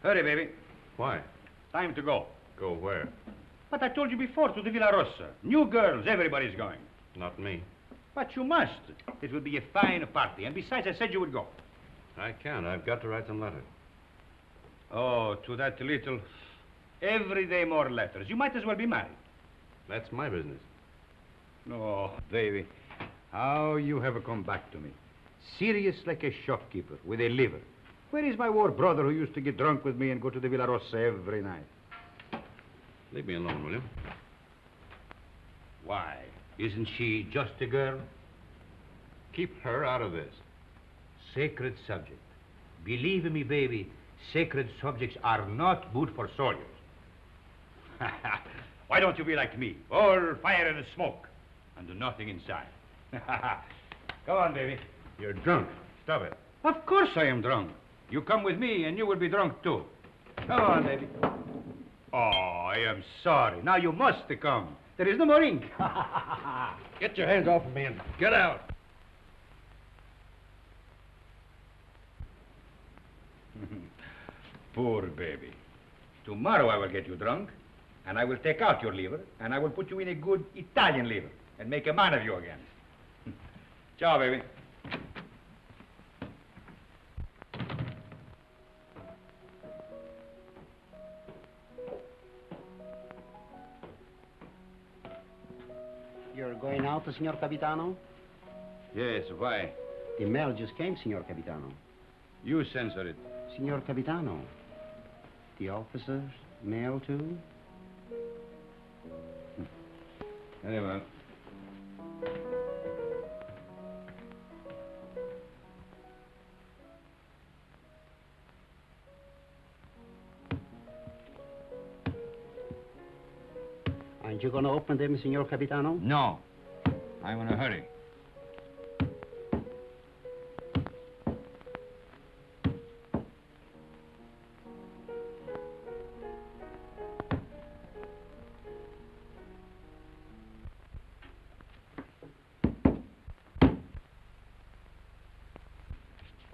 Hurry, baby. Why? Time to go. Go where? But I told you before, to the Villa Rossa. New girls, everybody's going. Not me. But you must. It will be a fine party. And besides, I said you would go. I can't. I've got to write some letters. Oh, to that little... Every day more letters. You might as well be married. That's my business. Oh, baby, how you have come back to me. Serious like a shopkeeper with a liver. Where is my war brother who used to get drunk with me and go to the Villa Rossa every night? Leave me alone, will you? Why? Isn't she just a girl? Keep her out of this. Sacred subject. Believe me, baby, sacred subjects are not good for soldiers. Why don't you be like me? All fire and smoke, and nothing inside. Go on, baby. You're drunk. Stop it. Of course I am drunk. You come with me, and you will be drunk, too. Come on, baby. Oh, I am sorry. Now you must come. There is no more ink. Get your hands off of me and get out. Poor baby. Tomorrow I will get you drunk, and I will take out your liver, and I will put you in a good Italian liver, and make a man of you again. Ciao, baby. You're going to, Signor Capitano? Yes, why? The mail just came, Signor Capitano. You censor it. Signor Capitano, the officers' mail too? Very well. Aren't you going to open them, Signor Capitano? No. I'm in a hurry.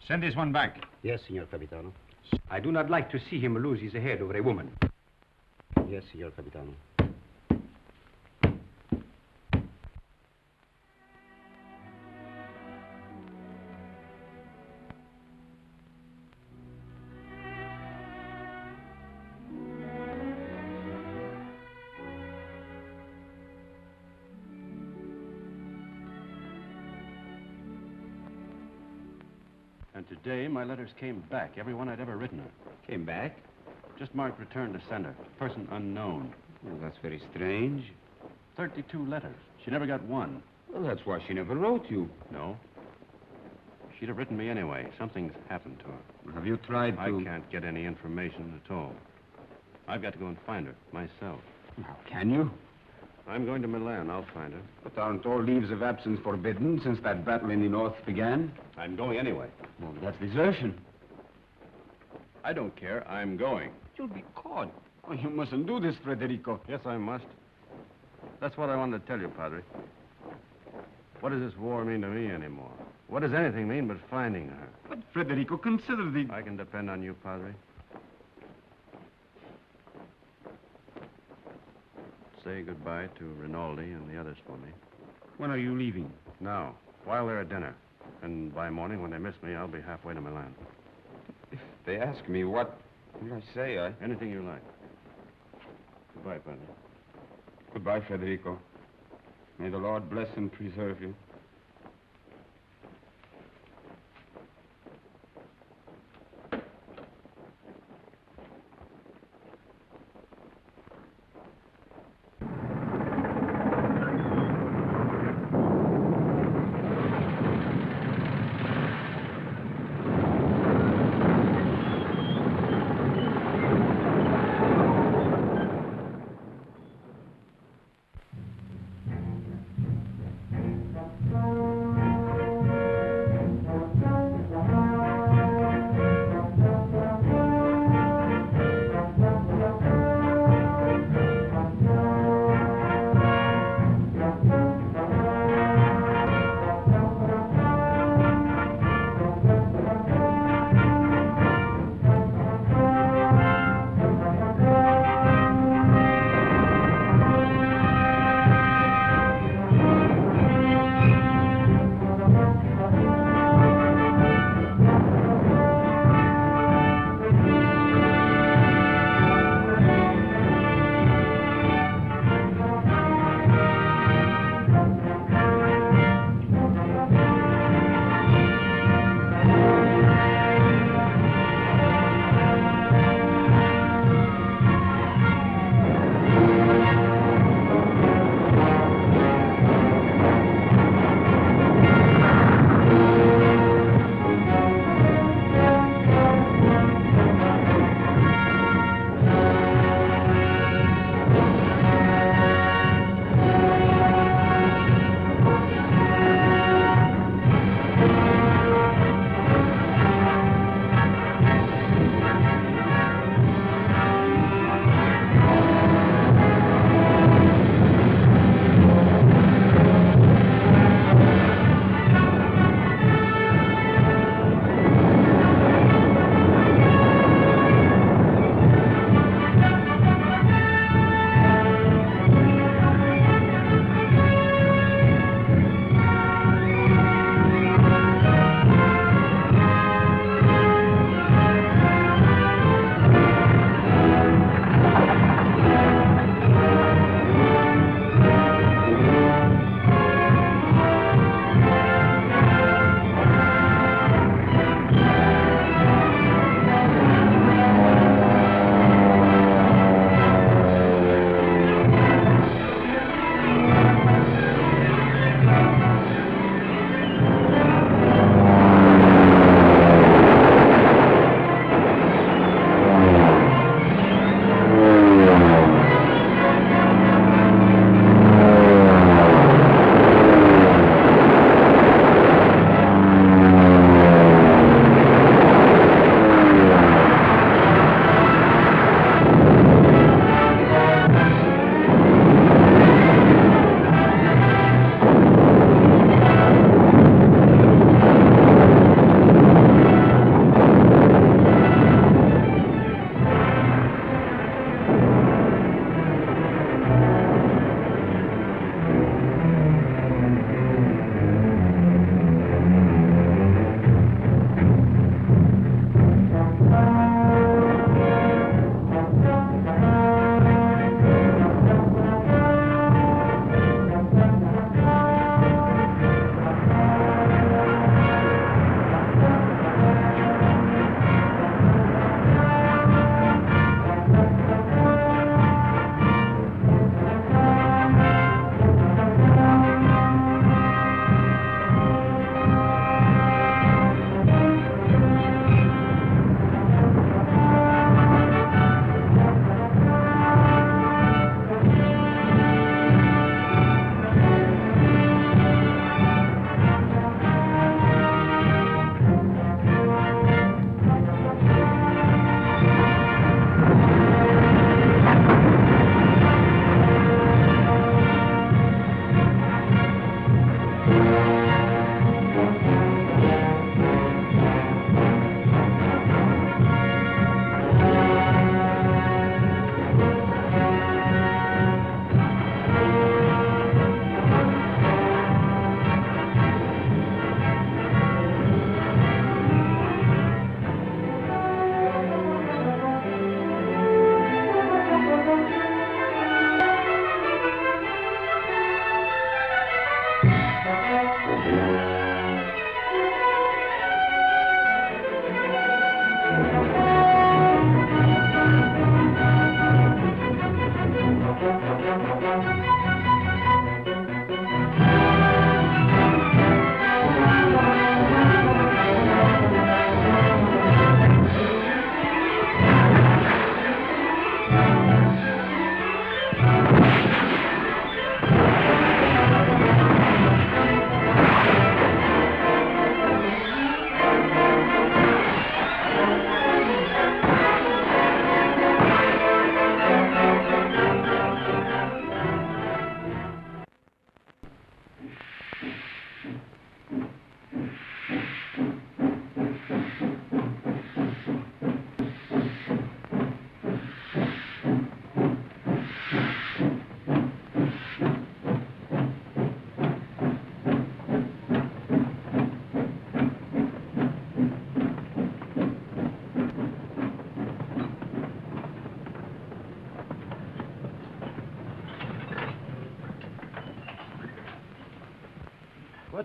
Send this one back. Yes, Signor Capitano. I do not like to see him lose his head over a woman. Yes, Signor Capitano. And today, my letters came back, every one I'd ever written her. Came back? Just marked return to sender. Person unknown. Well, that's very strange. 32 letters. She never got one. Well, that's why she never wrote you. No. She'd have written me anyway. Something's happened to her. Have you tried to... I can't get any information at all. I've got to go and find her, myself. How can you? I'm going to Milan. I'll find her. But aren't all leaves of absence forbidden since that battle in the north began? I'm going anyway. Well, that's desertion. I don't care. I'm going. You'll be caught. Oh, you mustn't do this, Federico. Yes, I must. That's what I wanted to tell you, Padre. What does this war mean to me anymore? What does anything mean but finding her? But, Federico, consider the... I can depend on you, Padre. Say goodbye to Rinaldi and the others for me. When are you leaving? Now, while they're at dinner. And by morning, when they miss me, I'll be halfway to Milan. If they ask me, what will I say? Anything you like. Goodbye, Padre. Goodbye, Federico. May the Lord bless and preserve you.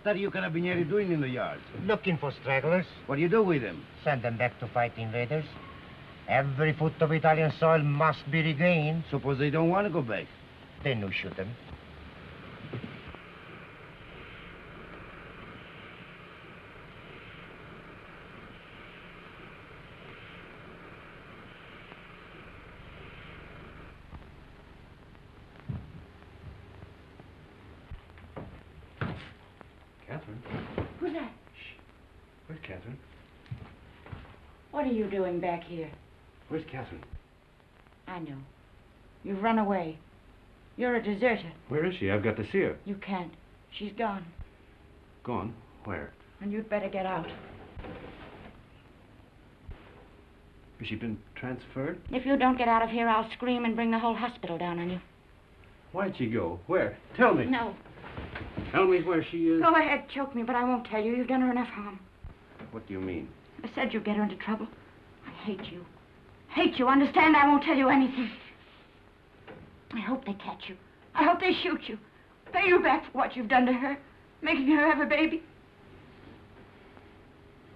What are you carabinieri doing in the yard? Looking for stragglers. What do you do with them? Send them back to fight invaders. Every foot of Italian soil must be regained. Suppose they don't want to go back? Then you shoot them. Catherine? Who's that? Where's Catherine? What are you doing back here? Where's Catherine? I know. You've run away. You're a deserter. Where is she? I've got to see her. You can't. She's gone. Gone? Where? And you'd better get out. Has she been transferred? If you don't get out of here, I'll scream and bring the whole hospital down on you. Why'd she go? Where? Tell me. No. Tell me where she is. Go ahead, choke me, but I won't tell you. You've done her enough harm. What do you mean? I said you'd get her into trouble. I hate you. Hate you. Understand? I won't tell you anything. I hope they catch you. I hope they shoot you. Pay you back for what you've done to her. Making her have a baby.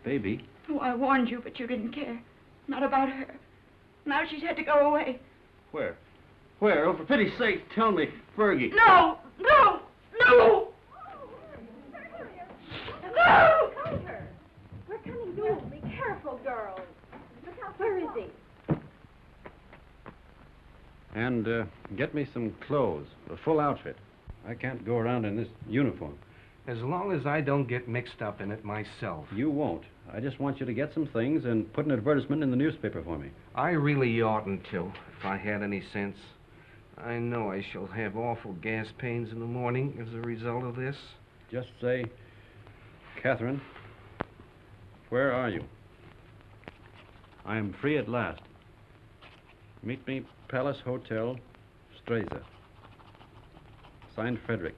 Baby? Oh, I warned you, but you didn't care. Not about her. Now she's had to go away. Where? Where? Oh, for pity's sake, tell me. Fergie. No! No! No! No! We're coming soon. Be careful, girls. Look out. Where is he? And get me some clothes, a full outfit. I can't go around in this uniform. As long as I don't get mixed up in it myself. You won't. I just want you to get some things and put an advertisement in the newspaper for me. I really oughtn't to, if I had any sense. I know I shall have awful gas pains in the morning as a result of this. Just say, Catherine, where are you? I am free at last. Meet me, Palace Hotel, Streza. Signed, Frederick.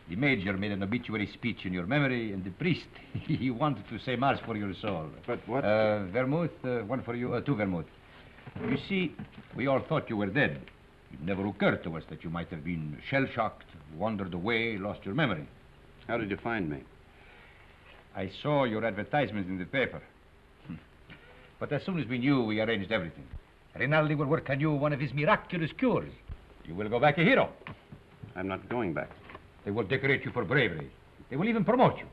The major made an obituary speech in your memory, and the priest, he wanted to say mass for your soul. But what? Vermouth, one for you, two vermouth. You see, we all thought you were dead. It never occurred to us that you might have been shell-shocked, wandered away, lost your memory. How did you find me? I saw your advertisement in the paper. But as soon as we knew, we arranged everything. Rinaldi will work on you one of his miraculous cures. You will go back a hero. I'm not going back. They will decorate you for bravery. They will even promote you.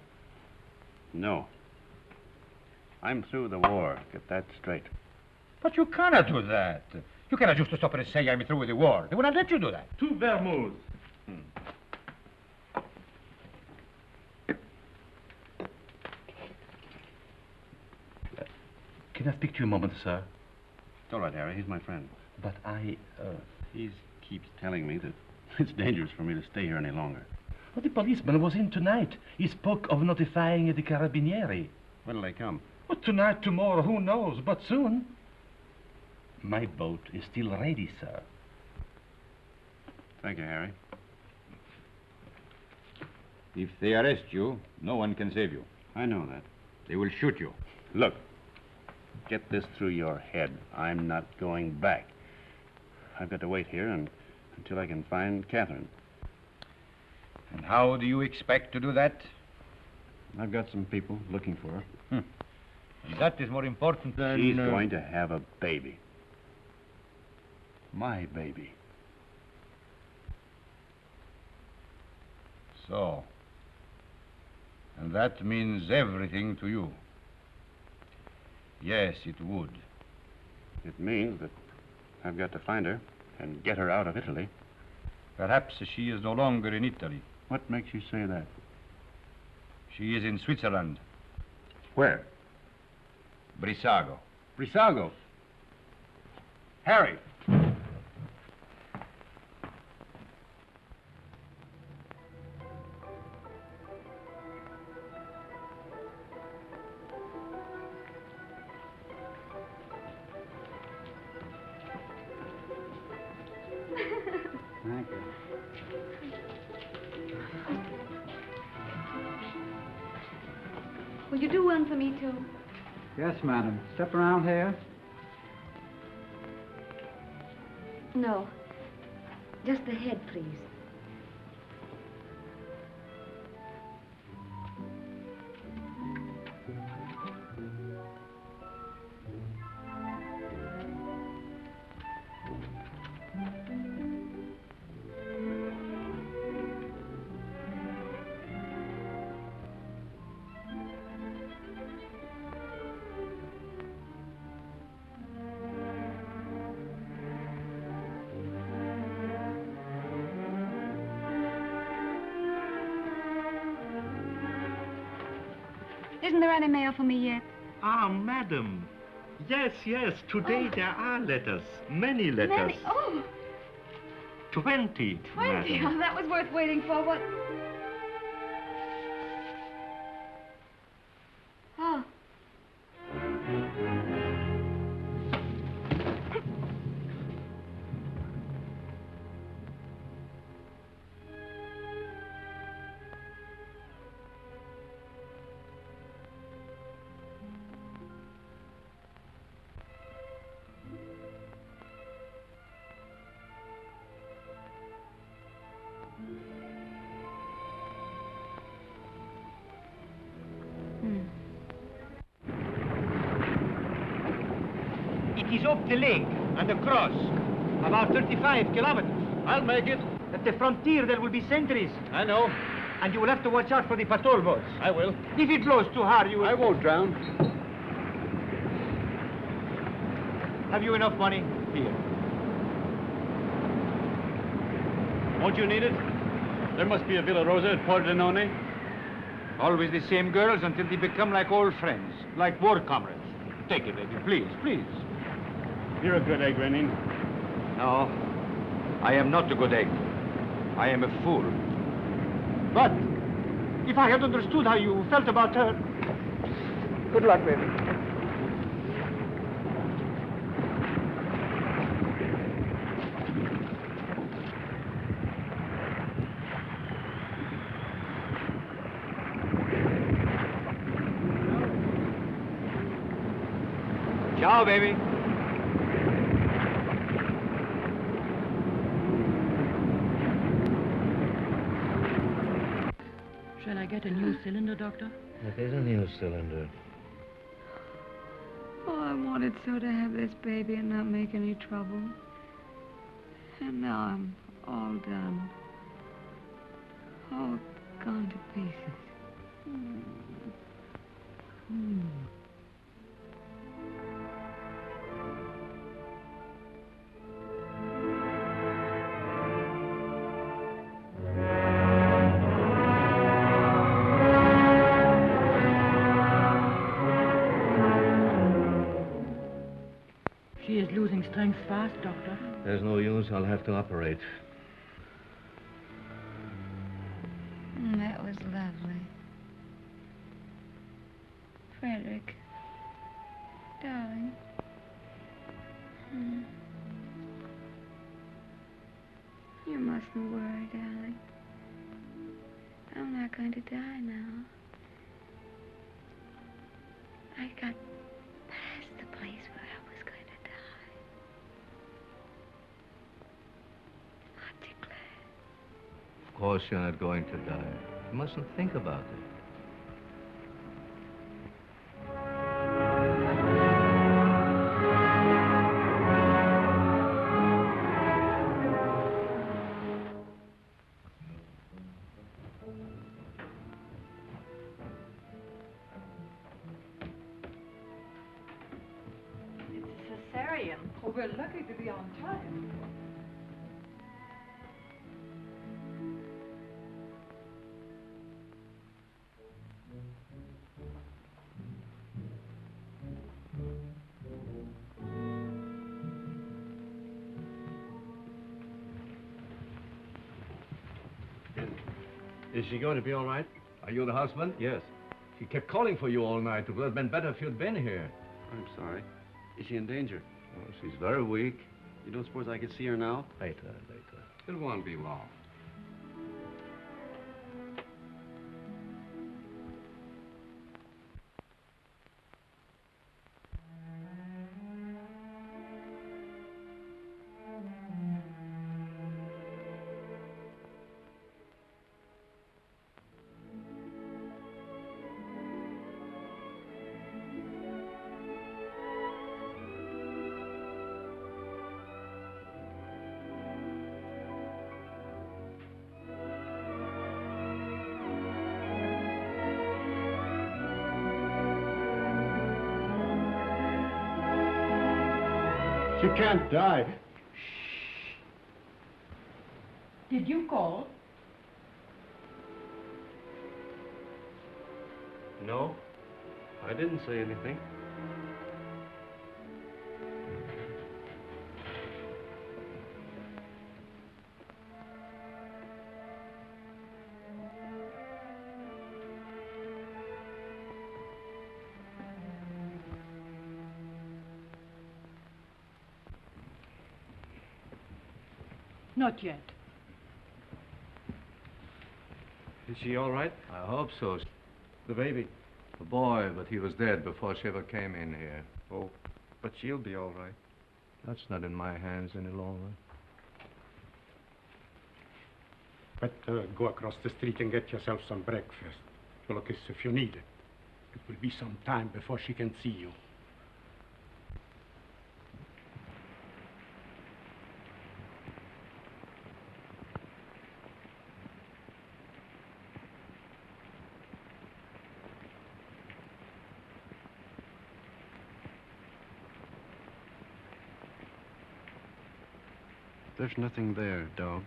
No. I'm through the war. Get that straight. But you cannot do that. You cannot just stop and say I'm through with the war. They will not let you do that. Two vermouths. Can I speak to you a moment, sir? It's all right, Harry. He's my friend. But He keeps telling me that it's dangerous for me to stay here any longer. Well, the policeman was in tonight. He spoke of notifying the carabinieri. When'll they come? Well, tonight, tomorrow, who knows, but soon. My boat is still ready, sir. Thank you, Harry. If they arrest you, no one can save you. I know that. They will shoot you. Look, get this through your head. I'm not going back. I've got to wait here until I can find Catherine. And how do you expect to do that? I've got some people looking for her. That is more important than... She's going to have a baby. My baby. So. And that means everything to you. Yes, it would. It means that I've got to find her and get her out of Italy. Perhaps she is no longer in Italy. What makes you say that? She is in Switzerland. Where? Brissago. Brissago? Harry! Thank you. Will you do one for me, too? Yes, madam. Step around here. No. Just the head, please. Isn't there any mail for me yet? Ah, madam. Yes, yes. Today there are letters. Many letters. Many? Oh, 20, 20. madam. Oh, that was worth waiting for. What? Oh. It is up the lake and across. About 35 kilometers. I'll make it. At the frontier there will be sentries. I know. And you will have to watch out for the patrol boats. I will. If it blows too hard, you will... I won't drown. Have you enough money? Here. Won't you need it? There must be a Villa Rosa at Pordenone. Always the same girls until they become like old friends, like war comrades. Take it, baby, please, please. You're a good egg, Renin. No, I am not a good egg. I am a fool. But if I had understood how you felt about her... Good luck, baby. Ciao, baby. Shall I get a new cylinder, Doctor? It is a new cylinder. Oh, I wanted so to have this baby and not make any trouble. And now I'm all done. All gone to pieces. She is losing strength fast, Doctor. There's no use. I'll have to operate. That was lovely. Frederick. Darling. You mustn't worry, darling. I'm not going to die now. I got past the place where I was going to die. Aren't you glad? Of course you're not going to die. You mustn't think about it. Cesarean. Oh, we're lucky to be on time. Is she going to be all right? Are you the husband? Yes. She kept calling for you all night. It would have been better if you'd been here. I'm sorry. Is she in danger? Oh, she's very weak. You don't suppose I could see her now? Later. It won't be long. She can't die. Did you call? No, I didn't say anything. Not yet. Is she all right? I hope so. The baby? The boy, but he was dead before she ever came in here. Oh, but she'll be all right. That's not in my hands any longer. Better go across the street and get yourself some breakfast. Look, if you need it. It will be some time before she can see you. There's nothing there, dog.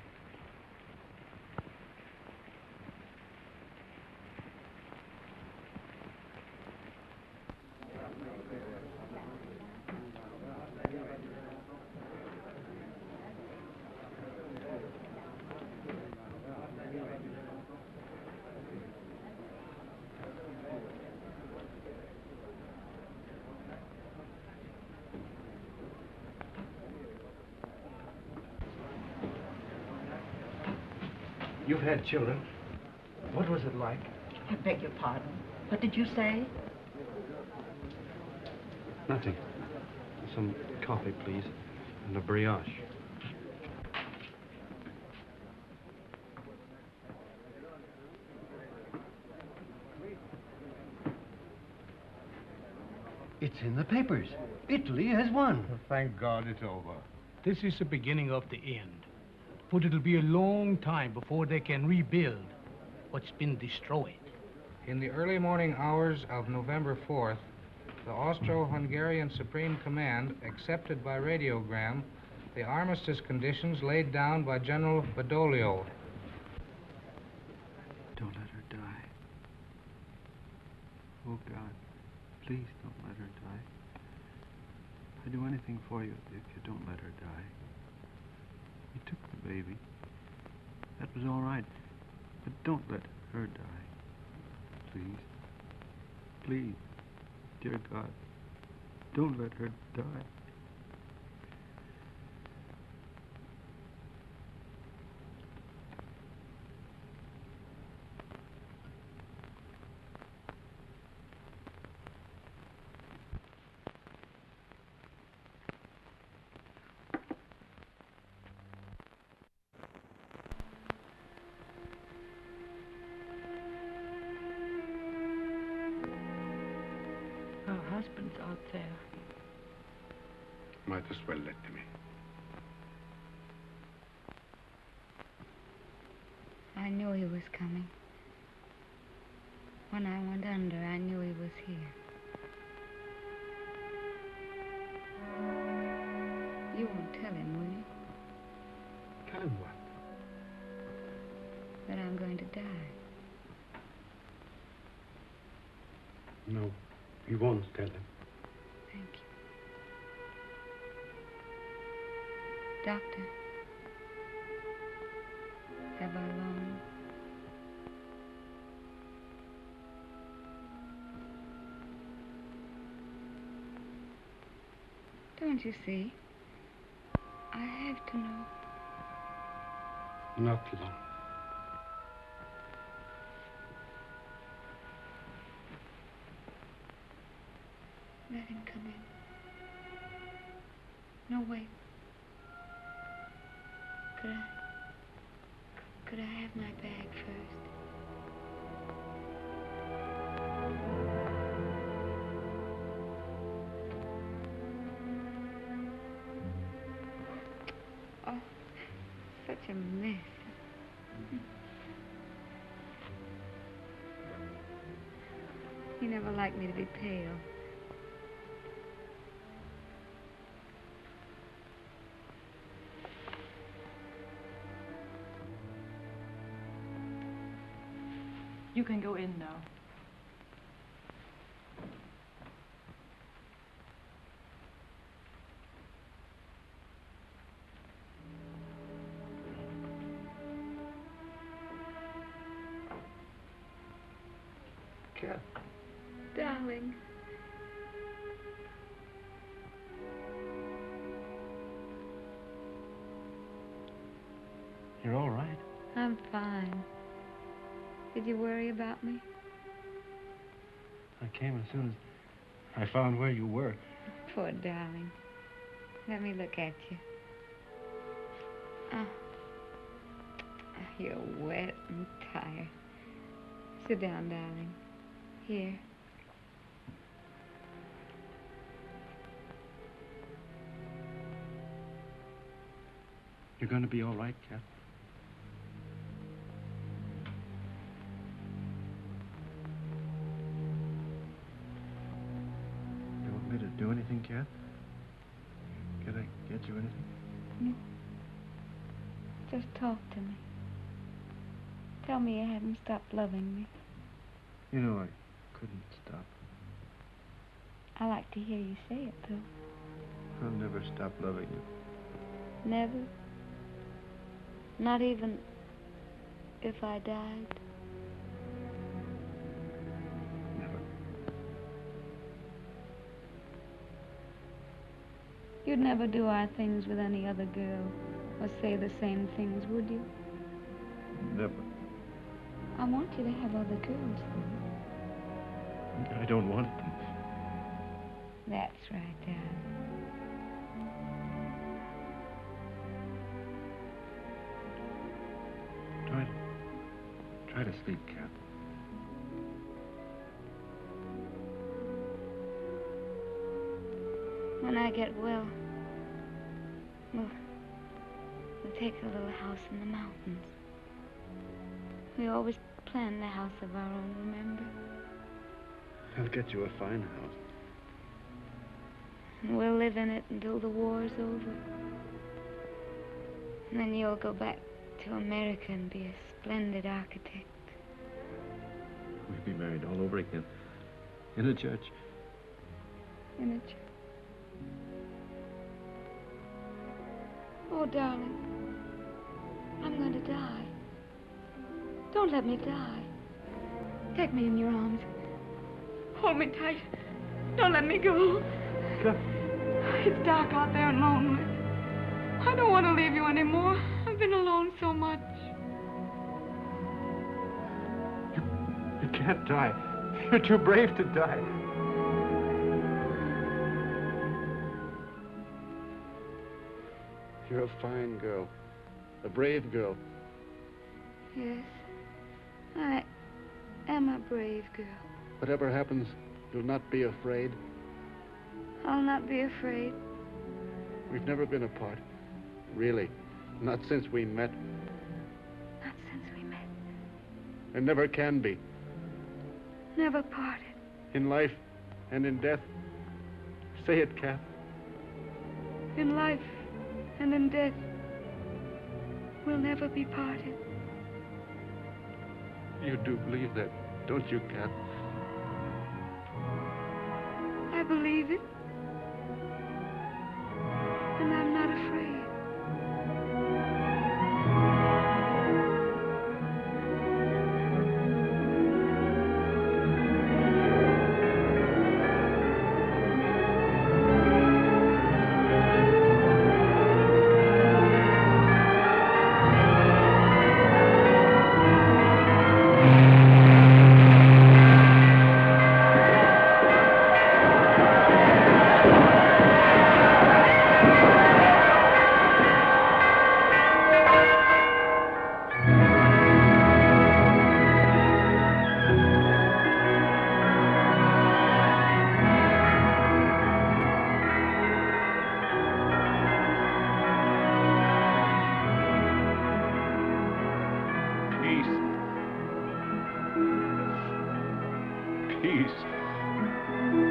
You've had children. What was it like? I beg your pardon. What did you say? Nothing. Some coffee, please, and a brioche. It's in the papers. Italy has won. Thank God it's over. This is the beginning of the end. But it'll be a long time before they can rebuild what's been destroyed. In the early morning hours of November 4th, the Austro-Hungarian Supreme Command accepted by radiogram the armistice conditions laid down by General Badoglio. Don't let her die. Oh, God, please don't let her die. I'd do anything for you if you don't let her die. You took the baby. That was all right. But don't let her die. Please. Please. Dear God, don't let her die. Her husband's out there. Might as well let him in. I knew he was coming. When I went under, I knew he was here. You won't tell him, will you? Tell him what? That I'm going to die. No, we won't tell him. Thank you. Doctor, have I long? Don't you see? I have to know. Not long. Let him come in. No, wait. Could I have my bag first? Oh, such a mess. He never liked me to be pale. You can go in now. Cat. Darling. You're all right? I'm fine. Did you worry about me? I came as soon as I found where you were. Poor darling. Let me look at you. Oh. You're wet and tired. Sit down, darling. Here. You're going to be all right, Cat? You want me to do anything, Cat? Can I get you anything? No. Just talk to me. Tell me you haven't stopped loving me. You know, I couldn't stop. I like to hear you say it, though. I'll never stop loving you. Never? Not even if I died? Never. You'd never do our things with any other girl, or say the same things, would you? Never. I want you to have other girls, though. I don't want them. That's right, darling. Try to sleep, Cat. When I get well, we'll take a little house in the mountains. We always planned a house of our own, remember? I'll get you a fine house. And we'll live in it until the war's over. And then you'll go back to America and be a splendid architect. We'll be married all over again. In a church. In a church. Oh, darling. I'm going to die. Don't let me die. Take me in your arms. Hold me tight. Don't let me go. It's dark out there and lonely. I don't want to leave you anymore. I've been alone so much. You can't die. You're too brave to die. You're a fine girl. A brave girl. Yes. I am a brave girl. Whatever happens, you'll not be afraid. I'll not be afraid. We've never been apart. Really. Not since we met. Not since we met. And never can be. Never parted. In life and in death. Say it, Kath. In life and in death, we'll never be parted. You do believe that, don't you, Kath? I believe it. And I'm not afraid. peace.